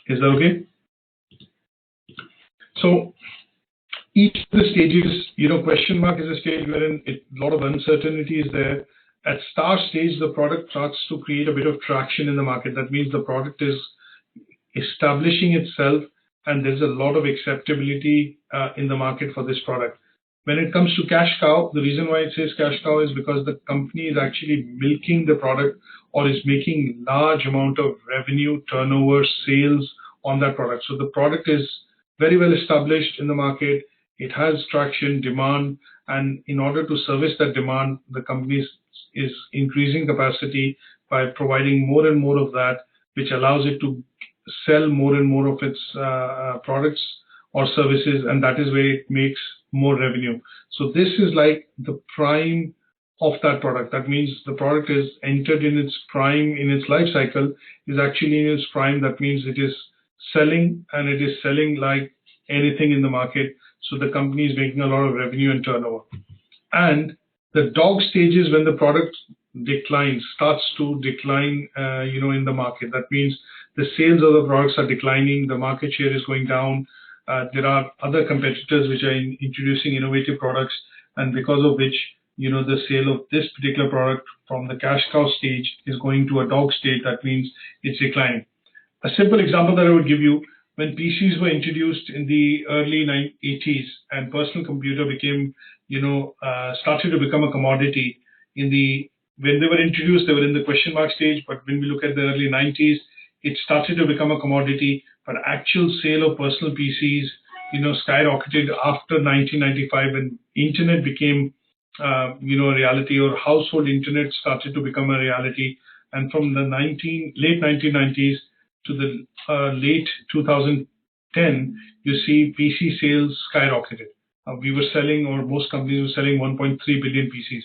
Is that okay? So each of the stages, question mark is a stage wherein a lot of uncertainty is there. At star stage, the product starts to create a bit of traction in the market. That means the product is establishing itself and there's a lot of acceptability in the market for this product. When it comes to cash cow, the reason why it says cash cow is because the company is actually milking the product or is making large amount of revenue, turnover, sales on that product. So the product is very well established in the market. It has traction, demand, and in order to service that demand, the company is increasing capacity by providing more and more of that, which allows it to sell more and more of its products or services, and that is where it makes more revenue. So this is like the prime of that product. That means the product is entered in its prime, in its life cycle, is actually in its prime. That means it is selling, and it is selling like anything in the market. So the company is making a lot of revenue and turnover. And the dog stage is when the product declines, starts to decline, in the market. That means the sales of the products are declining, the market share is going down. There are other competitors which are introducing innovative products, and because of which, the sale of this particular product from the cash cow stage is going to a dog stage. That means it's declining. A simple example that I would give you, when PCs were introduced in the early 80s and personal computer became, started to become a commodity when they were introduced, they were in the question mark stage, but when we look at the early 90s, it started to become a commodity, but actual sale of personal PCs, skyrocketed after 1995 when internet became, a reality, or household internet started to become a reality. And from the late 1990s to the late 2010, you see PC sales skyrocketed. We were selling, or most companies were selling 1.3 billion PCs.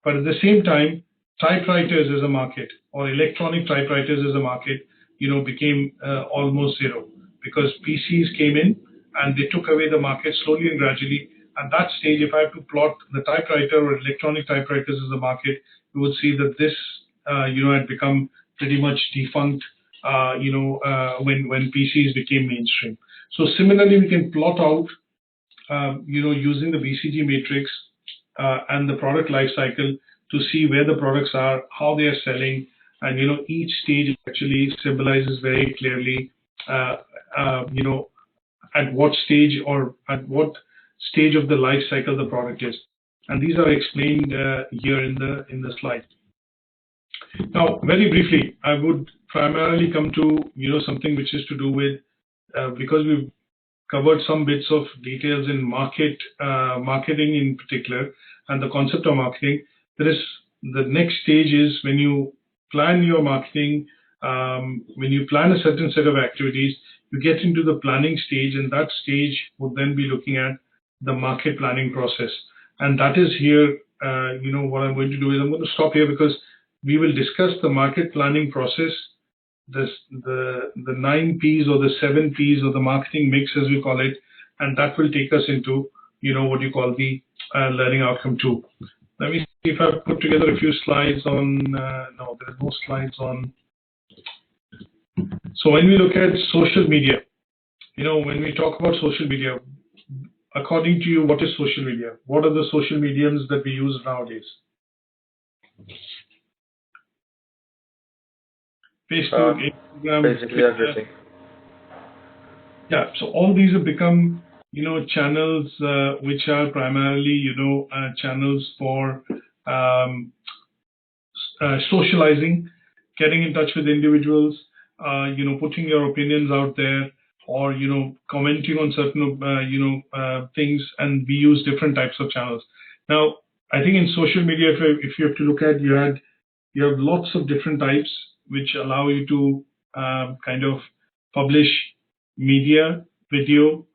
But at the same time, typewriters as a market, or electronic typewriters as a market, became almost zero, because PCs came in and they took away the market slowly and gradually. At that stage, if I have to plot the typewriter or electronic typewriters as a market, you would see that this, had become pretty much defunct, when PCs became mainstream. So similarly, we can plot out, using the BCG matrix and the product life cycle to see where the products are, how they are selling, and each stage actually symbolizes very clearly, at what stage or at what stage of the life cycle the product is, and these are explained here in the slide. Now, very briefly, I would primarily come to something which is to do with because we've covered some bits of details in marketing in particular, and the concept of marketing. There is the next stage is when you plan your marketing, when you plan a certain set of activities, you get into the planning stage, and that stage would then be looking at the market planning process. And that is here, what I'm going to do is I'm going to stop here because we will discuss the market planning process, the 9 P's or the 7 P's or the marketing mix as we call it, and that will take us into, what you call the learning outcome 2. Let me see if I've put together a few slides on, no, there are no slides on. So when we look at social media, when we talk about social media, according to you, what is social media? What are the social mediums that we use nowadays? Facebook, Instagram, basically Twitter. everything. Yeah, so all these have become, channels which are primarily, channels for socializing, getting in touch with individuals, putting your opinions out there, or commenting on certain things, and we use different types of channels. Now, I think in social media, if you have to look at, you have lots of different types which allow you to kind of publish media, video,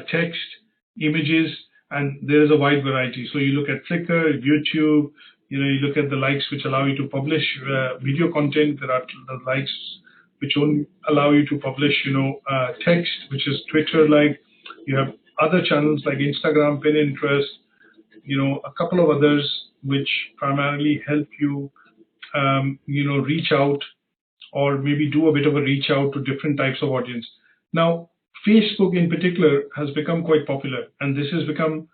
text, images, and there is a wide variety. So you look at Flickr, YouTube, you look at the likes which allow you to publish video content. There are the likes which only allow you to publish, text, which is Twitter-like. You have other channels like Instagram, Pinterest, a couple of others which primarily help you, reach out or maybe do a bit of a reach out to different types of audience. Now, Facebook in particular has become quite popular, and this has become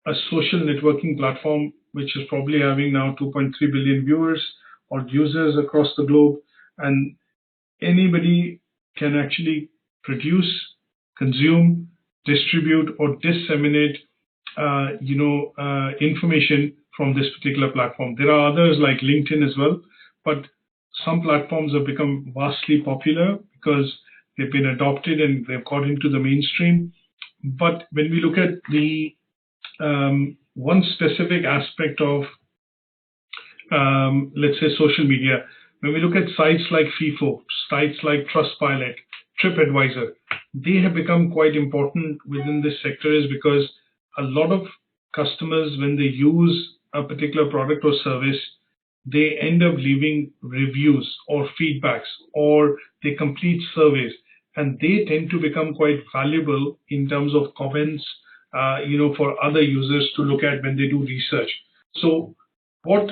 a social networking platform which is probably having now 2.3 billion viewers or users across the globe, and anybody can actually produce, consume, distribute, or disseminate, information from this particular platform. There are others like LinkedIn as well, but some platforms have become vastly popular because they've been adopted and they've got into the mainstream. But when we look at the one specific aspect of, let's say, social media, when we look at sites like FIFO, sites like Trustpilot, TripAdvisor, they have become quite important within this sector is because a lot of customers, when they use a particular product or service, they end up leaving reviews or feedbacks, or they complete surveys, and they tend to become quite valuable in terms of comments, for other users to look at when they do research. So what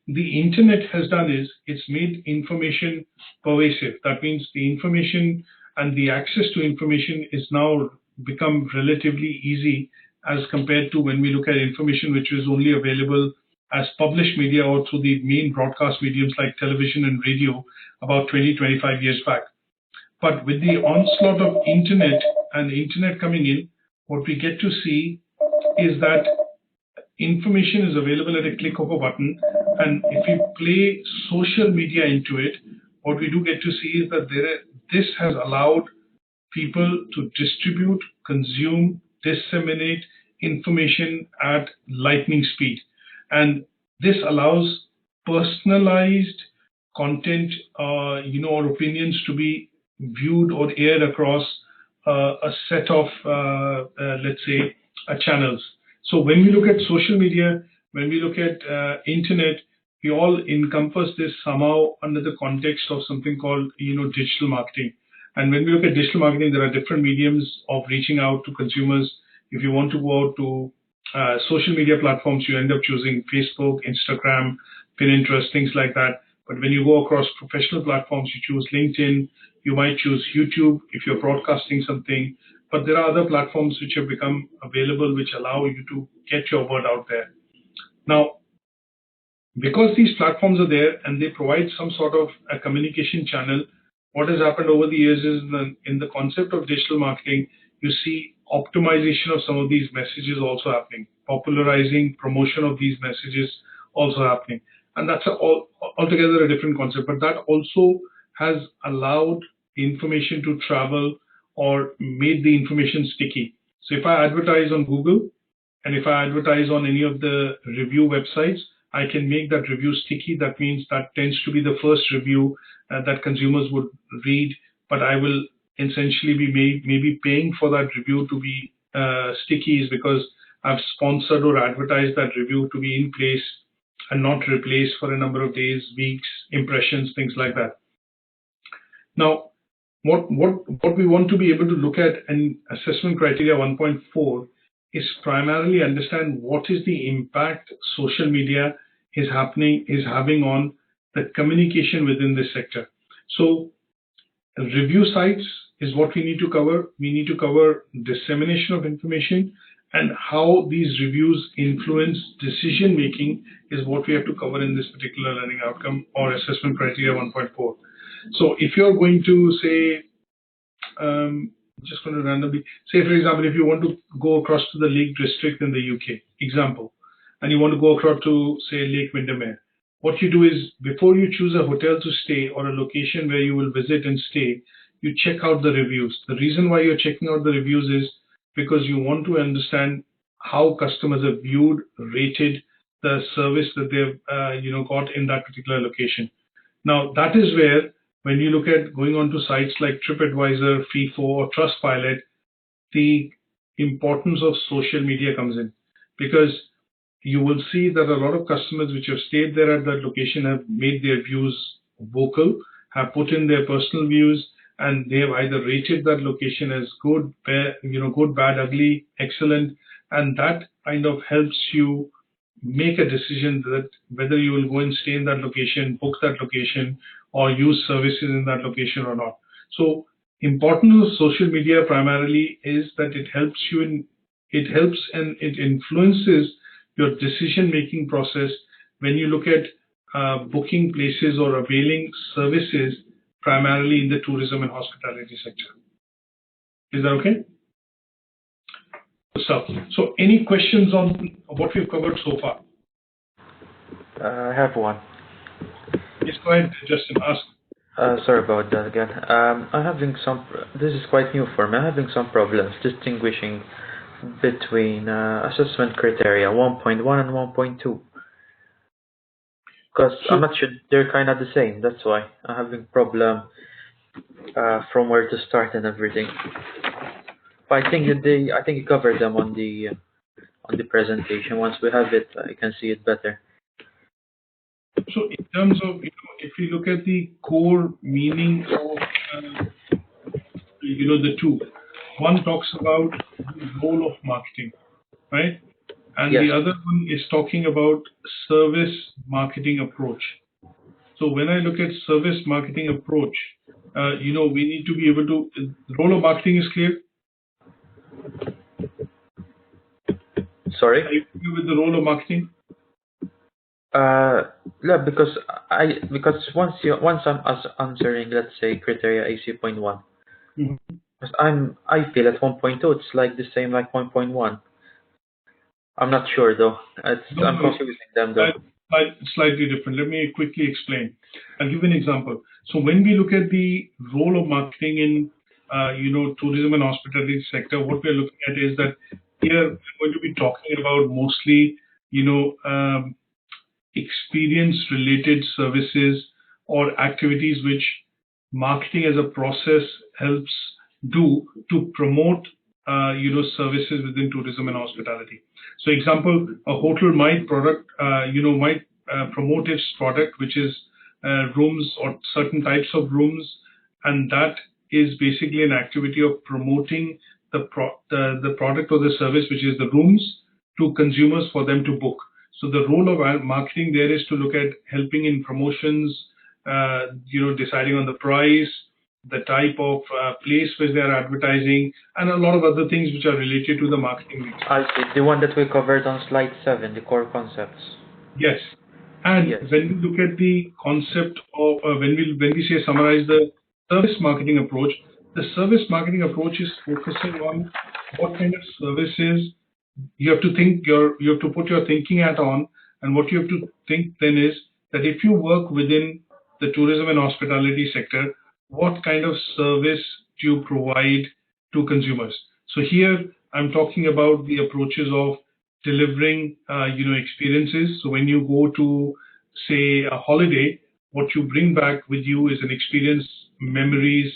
the internet has done is it's made information pervasive. That means the information and the access to information is now become relatively easy as compared to when we look at information which is only available as published media or through the main broadcast mediums like television and radio about 20-25 years back. But with the onslaught of internet and internet coming in, what we get to see is that information is available at a click of a button, and if we play social media into it, what we do get to see is that this has allowed people to distribute, consume, disseminate information at lightning speed. And this allows personalized content, or opinions to be viewed or aired across a set of, let's say, channels. So when we look at social media, when we look at internet, we all encompass this somehow under the context of something called, digital marketing. And when we look at digital marketing, there are different mediums of reaching out to consumers. If you want to go out to social media platforms, you end up choosing Facebook, Instagram, Pinterest, things like that. But when you go across professional platforms, you choose LinkedIn, you might choose YouTube if you're broadcasting something. But there are other platforms which have become available which allow you to get your word out there. Now, because these platforms are there and they provide some sort of a communication channel, what has happened over the years is in the concept of digital marketing, you see optimization of some of these messages also happening, popularizing, promotion of these messages also happening. And that's altogether a different concept, but that also has allowed information to travel or made the information sticky. So if I advertise on Google and if I advertise on any of the review websites, I can make that review sticky. That means that tends to be the first review that consumers would read, but I will essentially be maybe paying for that review to be sticky is because I've sponsored or advertised that review to be in place and not replaced for a number of days, weeks, impressions, things like that. Now, what we want to be able to look at in assessment criteria 1.4 is primarily understand what is the impact social media is having on the communication within this sector. So review sites is what we need to cover. We need to cover dissemination of information, and how these reviews influence decision making is what we have to cover in this particular learning outcome or assessment criteria 1.4. So if you're going to say, just going to randomly say, for example, if you want to go across to the Lake District in the UK, example, and you want to go across to, say, Lake Windermere, what you do is before you choose a hotel to stay or a location where you will visit and stay, you check out the reviews. The reason why you're checking out the reviews is because you want to understand how customers have viewed, rated the service that they've got in that particular location. Now, that is where, when you look at going on to sites like TripAdvisor, FIFO, or Trustpilot, the importance of social media comes in, because you will see that a lot of customers which have stayed there at that location have made their views vocal, have put in their personal views, and they have either rated that location as good, good, bad, ugly, excellent, and that kind of helps you make a decision that whether you will go and stay in that location, book that location, or use services in that location or not. So importance of social media primarily is that it helps and it influences your decision-making process when you look at booking places or availing services primarily in the tourism and hospitality sector. Is that okay? So any questions on what we've covered so far? I have one. Yes, go ahead, Justin, ask. Sorry about that again. I'm having this is quite new for me. I'm having some problems distinguishing between assessment criteria 1.1 and 1.2. Because I'm not sure they're kind of the same. That's why I'm having problem from where to start and everything. But I think you covered them on the presentation. Once we have it, I can see it better. So in terms of, if we look at the core meaning of, the two, one talks about the role of marketing, right? And yes, the other one is talking about service marketing approach. So when I look at service marketing approach, we need to be able to, the role of marketing is clear? Sorry? Are you familiar with the role of marketing? Yeah, because once I'm answering, let's say, criteria AC.1, I feel at 1.2 it's like the same like 1.1. I'm not sure though. I'm confusing them though. Slightly different. Let me quickly explain. I'll give an example. So when we look at the role of marketing in tourism and hospitality sector, what we're looking at is that here we're going to be talking about mostly experience-related services or activities which marketing as a process helps do to promote services within tourism and hospitality. So example, a hotel might promote its product, which is rooms or certain types of rooms, and that is basically an activity of promoting the product or the service, which is the rooms, to consumers for them to book. So the role of marketing there is to look at helping in promotions, deciding on the price, the type of place which they are advertising, and a lot of other things which are related to the marketing. I see. The one that we covered on slide 7, the core concepts. Yes. And yes, when we look at the concept of, when we say summarize the service marketing approach, the service marketing approach is focusing on what kind of services you have to think, you have to put your thinking hat on, and what you have to think then is that if you work within the tourism and hospitality sector, what kind of service do you provide to consumers? So here I'm talking about the approaches of delivering, experiences. So when you go to, say, a holiday, what you bring back with you is an experience, memories,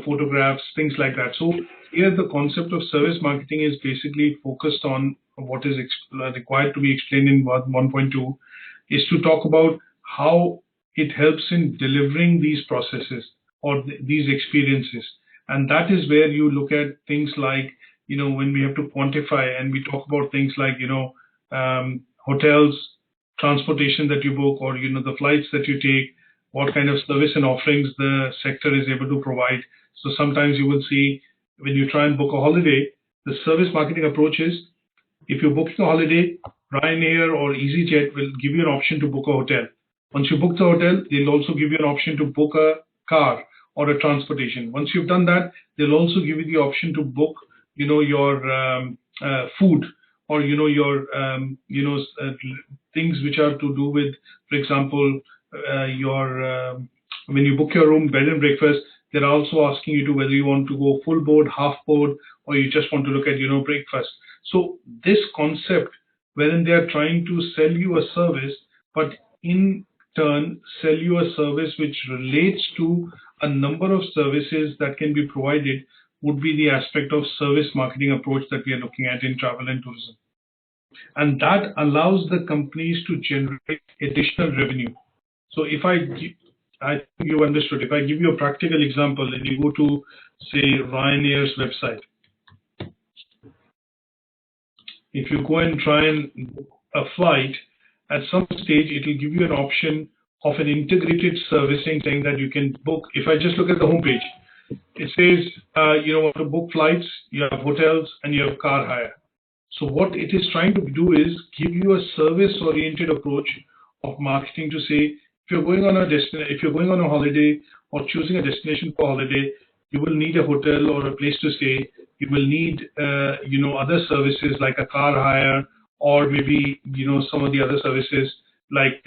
photographs, things like that. So here the concept of service marketing is basically focused on what is required to be explained in 1.2, is to talk about how it helps in delivering these processes or these experiences. And that is where you look at things like, when we have to quantify and we talk about things like, hotels, transportation that you book, or, the flights that you take, what kind of service and offerings the sector is able to provide. So sometimes you will see when you try and book a holiday, the service marketing approach is, if you're booking a holiday, Ryanair or EasyJet will give you an option to book a hotel. Once you book the hotel, they'll also give you an option to book a car or a transportation. Once you've done that, they'll also give you the option to book, your food, or your things which are to do with, for example, your when you book your room, bed and breakfast, they're also asking you to whether you want to go full board, half board, or you just want to look at breakfast. So this concept, wherein they are trying to sell you a service, but in turn sell you a service which relates to a number of services that can be provided, would be the aspect of service marketing approach that we are looking at in travel and tourism. And that allows the companies to generate additional revenue. So if I think you understood, if I give you a practical example and you go to, say, Ryanair's website, if you go and try and book a flight, at some stage it will give you an option of an integrated servicing, saying that you can book. If I just look at the homepage, it says, want to book flights, you have hotels, and you have car hire. So what it is trying to do is give you a service-oriented approach of marketing to say, if you're going on a holiday or choosing a destination for holiday, you will need a hotel or a place to stay. You will need, other services like a car hire, or maybe, some of the other services like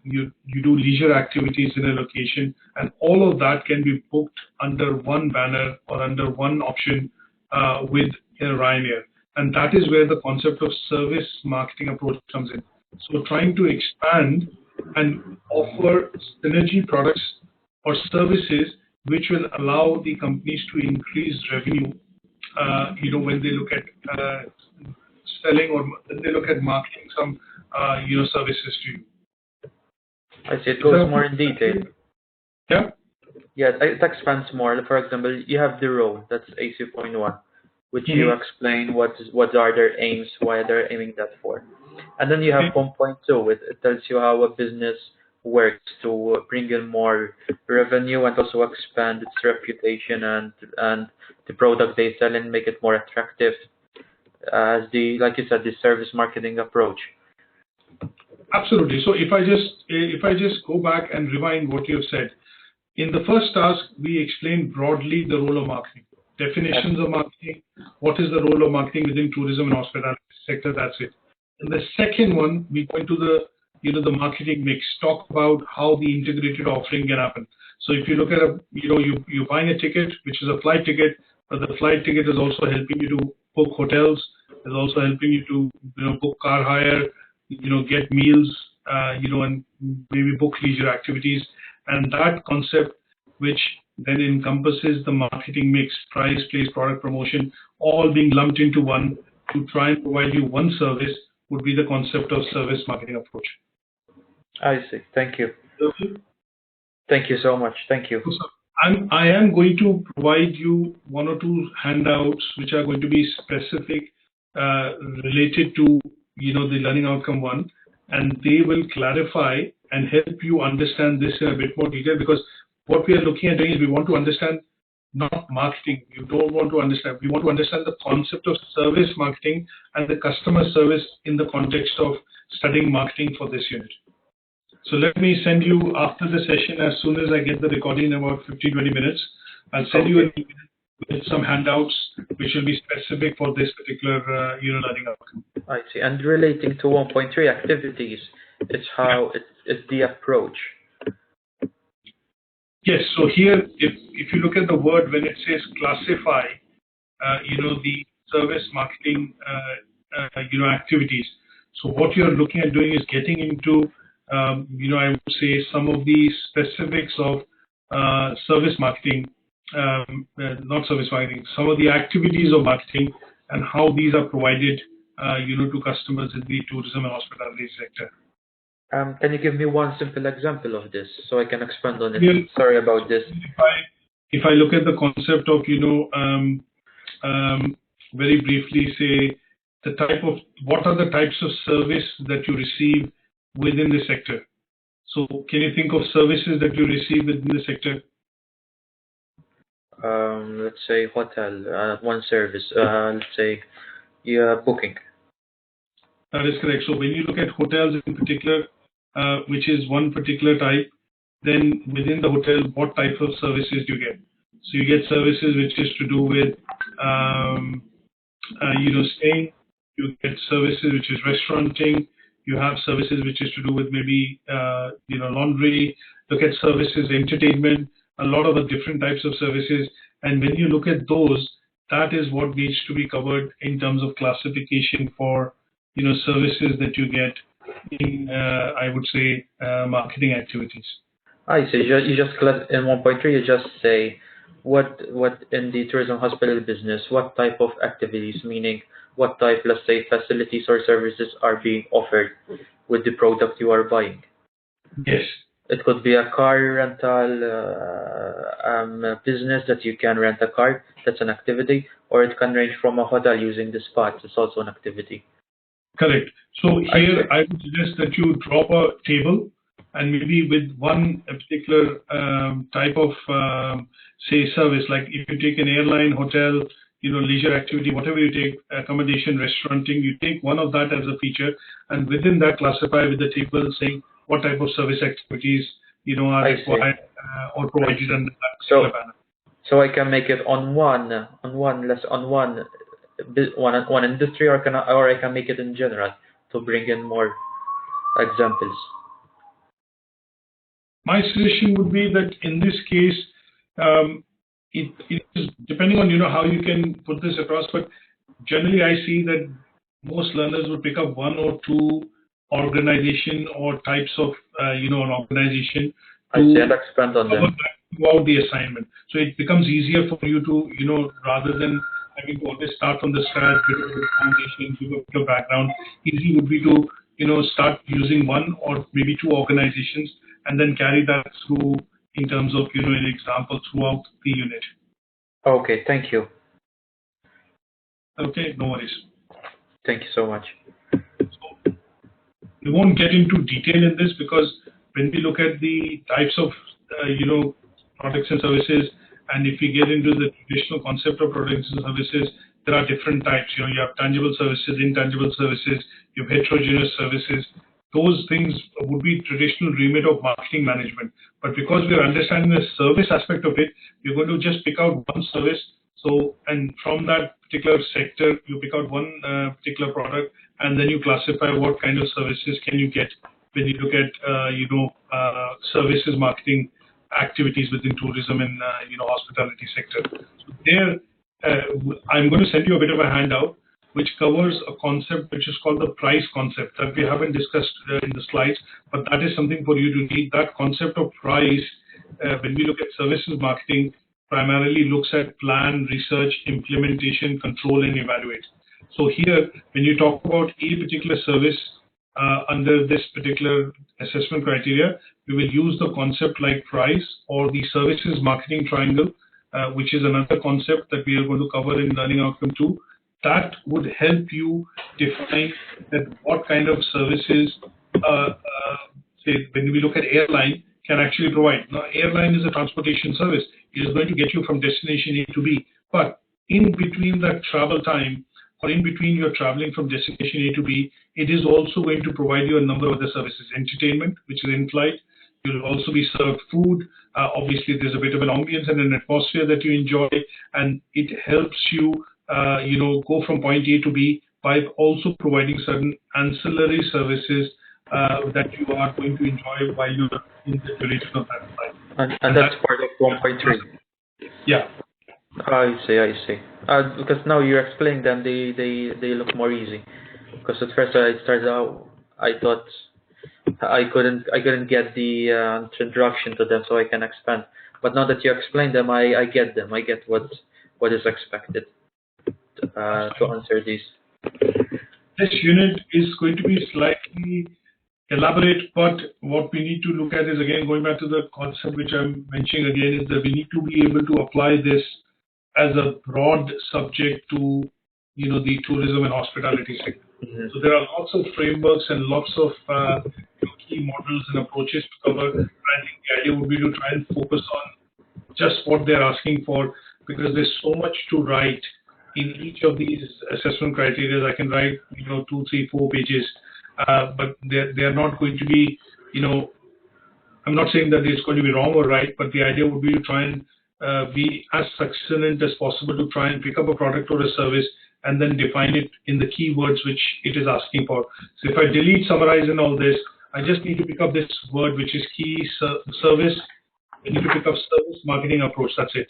you do leisure activities in a location, and all of that can be booked under one banner or under one option with Ryanair. And that is where the concept of service marketing approach comes in. So trying to expand and offer synergy products or services which will allow the companies to increase revenue, when they look at selling or when they look at marketing some, services to you. I see. It goes more in detail. Yeah? Yeah, it expands more. For example, you have the role, that's AC.1, which you explain what are their aims, why they're aiming that for. And then you have 1.2, it tells you how a business works to bring in more revenue and also expand its reputation and the product they sell and make it more attractive as like you said, the service marketing approach. Absolutely. So if I just go back and rewind what you have said, in the first task we explained broadly the role of marketing, definitions of marketing, what is the role of marketing within tourism and hospitality sector. That's it. In the second one, we go into the the marketing mix, talk about how the integrated offering can happen. So if you look at you're buying a ticket, which is a flight ticket, but the flight ticket is also helping you to book hotels, is also helping you to book car hire, get meals, and maybe book leisure activities. And that concept, which then encompasses the marketing mix, price, place, product, promotion, all being lumped into one to try and provide you one service, would be the concept of service marketing approach. I see. Thank you. Thank you so much. Thank you. I am going to provide you one or two handouts which are going to be specific related to the learning outcome one, and they will clarify and help you understand this in a bit more detail, because what we are looking at doing is we want to understand not marketing. You don't want to understand. We want to understand the concept of service marketing and the customer service in the context of studying marketing for this unit. So let me send you after the session, as soon as I get the recording in about 15-20 minutes, I'll send you an email with some handouts which will be specific for this particular learning outcome. I see. And relating to 1.3 activities, it's how it's the approach. Yes. So here, if you look at the word when it says classify, the service marketing activities. So what you're looking at doing is getting into, I would say some of the specifics of service marketing, not service marketing, some of the activities of marketing and how these are provided, to customers in the tourism and hospitality sector. Can you give me one simple example of this so I can expand on it? Yeah. Sorry about this. If I look at the concept of, very briefly say what are the types of service that you receive within the sector? So can you think of services that you receive within the sector? Let's say hotel, one service, let's say booking. That is correct. So when you look at hotels in particular, which is one particular type, then within the hotel, what type of services do you get? So you get services which is to do with, staying. You get services which is restauranting. You have services which is to do with maybe, laundry. Look at services, entertainment, a lot of the different types of services. And when you look at those, that is what needs to be covered in terms of classification for, services that you get in, I would say, marketing activities. I see. You just in 1.3, you just say what in the tourism hospitality business, what type of activities, meaning what type, let's say, facilities or services are being offered with the product you are buying. Yes. It could be a car rental business that you can rent a car. That's an activity. Or it can range from a hotel using the spa. It's also an activity. Correct. So here I would suggest that you drop a table and maybe with one particular type of, say, service, like if you take an airline, hotel, leisure activity, whatever you take, accommodation, restauranting, you take one of that as a feature, and within that classify with the table saying what type of service activities, are required or provided under that particular banner. So I can make it on one industry, or I can make it in general to bring in more examples. My suggestion would be that in this case, it is depending on how you can put this across, but generally I see that most learners would pick up one or two organization or types of an organization to expand on them throughout the assignment. So it becomes easier for you to rather than having to always start from the scratch, build a foundation, give a bit of background. Easy would be to start using one or maybe two organizations and then carry that through in terms of an example throughout the unit. Okay, thank you. Okay, no worries. Thank you so much. So we won't get into detail in this because when we look at the types of products and services, and if we get into the traditional concept of products and services, there are different types. You have tangible services, intangible services, you have heterogeneous services. Those things would be traditional remit of marketing management. But because we are understanding the service aspect of it, we're going to just pick out one service. So, and from that particular sector, you pick out one particular product, and then you classify what kind of services can you get when you look at, services marketing activities within tourism and, hospitality sector. So there, I'm going to send you a bit of a handout which covers a concept which is called the price concept that we haven't discussed in the slides, but that is something for you to read. That concept of price, when we look at services marketing, primarily looks at plan, research, implementation, control, and evaluate. So here, when you talk about a particular service under this particular assessment criteria, we will use the concept like price or the services marketing triangle, which is another concept that we are going to cover in Learning Outcome 2. That would help you define that what kind of services, say, when we look at airline, can actually provide. Now, airline is a transportation service. It is going to get you from destination A to B. But in between that travel time, or in between you're traveling from destination A to B, it is also going to provide you a number of other services. Entertainment, which is in-flight. You'll also be served food. Obviously, there's a bit of an ambience and an atmosphere that you enjoy, and it helps you go from point A to B by also providing certain ancillary services that you are going to enjoy while you're in the duration of that time. And that's part of 1.3. Yeah. I see, I see. Because now you're explaining them, they look more easy. Because at first I started out, I thought I couldn't get the introduction to them, so I can expand. But now that you explain them, I get them. I get what is expected to answer these. This unit is going to be slightly elaborate, but what we need to look at is, again, going back to the concept which I'm mentioning again, is that we need to be able to apply this as a broad subject to, the tourism and hospitality sector. Mm-hmm. So there are lots of frameworks and lots of key models and approaches to cover. I think the idea would be to try and focus on just what they're asking for, because there's so much to write in each of these assessment criteria. I can write, 2, 3, 4 pages, but they're not going to be, I'm not saying that it's going to be wrong or right, but the idea would be to try and be as succinct as possible to try and pick up a product or a service and then define it in the keywords which it is asking for. So if I delete, summarize, and all this, I just need to pick up this word which is key service. I need to pick up service marketing approach. That's it.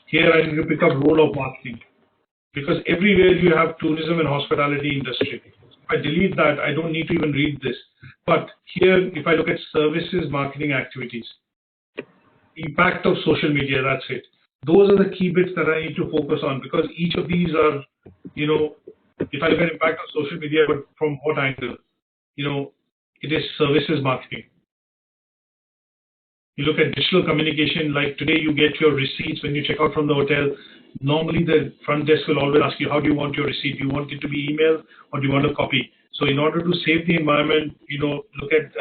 Here I need to pick up role of marketing, because everywhere you have tourism and hospitality industry. If I delete that, I don't need to even read this. But here, if I look at services marketing activities, impact of social media, that's it. Those are the key bits that I need to focus on, because each of these are, if I look at impact of social media, but from what angle? It is services marketing. You look at digital communication, like today you get your receipts when you check out from the hotel. Normally the front desk will always ask you, how do you want your receipt? Do you want it to be email or do you want a copy? So in order to save the environment, look at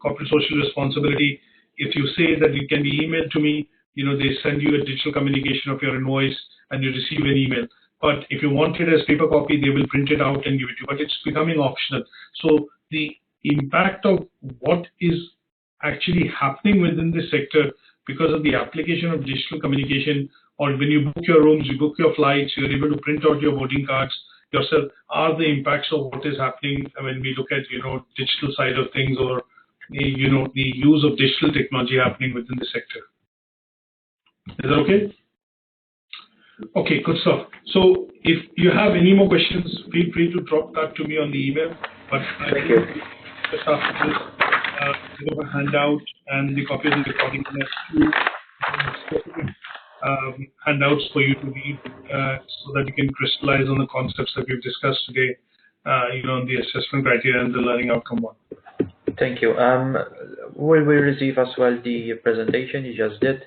corporate social responsibility. If you say that it can be emailed to me, they send you a digital communication of your invoice and you receive an email. But if you want it as paper copy, they will print it out and give it to you. But it's becoming optional. So the impact of what is actually happening within this sector because of the application of digital communication, or when you book your rooms, you book your flights, you're able to print out your boarding cards yourself, are the impacts of what is happening when we look at, digital side of things, or, the use of digital technology happening within the sector. Is that okay? Okay, good stuff. So if you have any more questions, feel free to drop that to me on the email. But Thank you. Just after this, bit of a handout and the copy of the recording, two specific handouts for you to read so that you can crystallize on the concepts that we've discussed today, on the assessment criteria and the learning outcome one. Thank you. Will we receive as well the presentation you just did?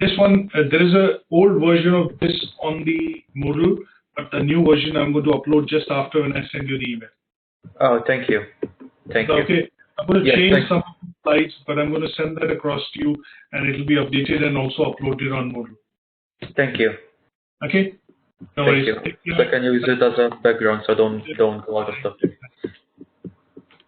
This one, there is an old version of this on the Moodle, but the new version I'm going to upload just after when I send you the email. Oh, thank you. Thank you. Okay. I'm going to change some slides, but I'm going to send that across to you, and it will be updated and also uploaded on Moodle. Thank you. Okay? No Thank worries. you. So I can use it as a background, so don't go out of stuff.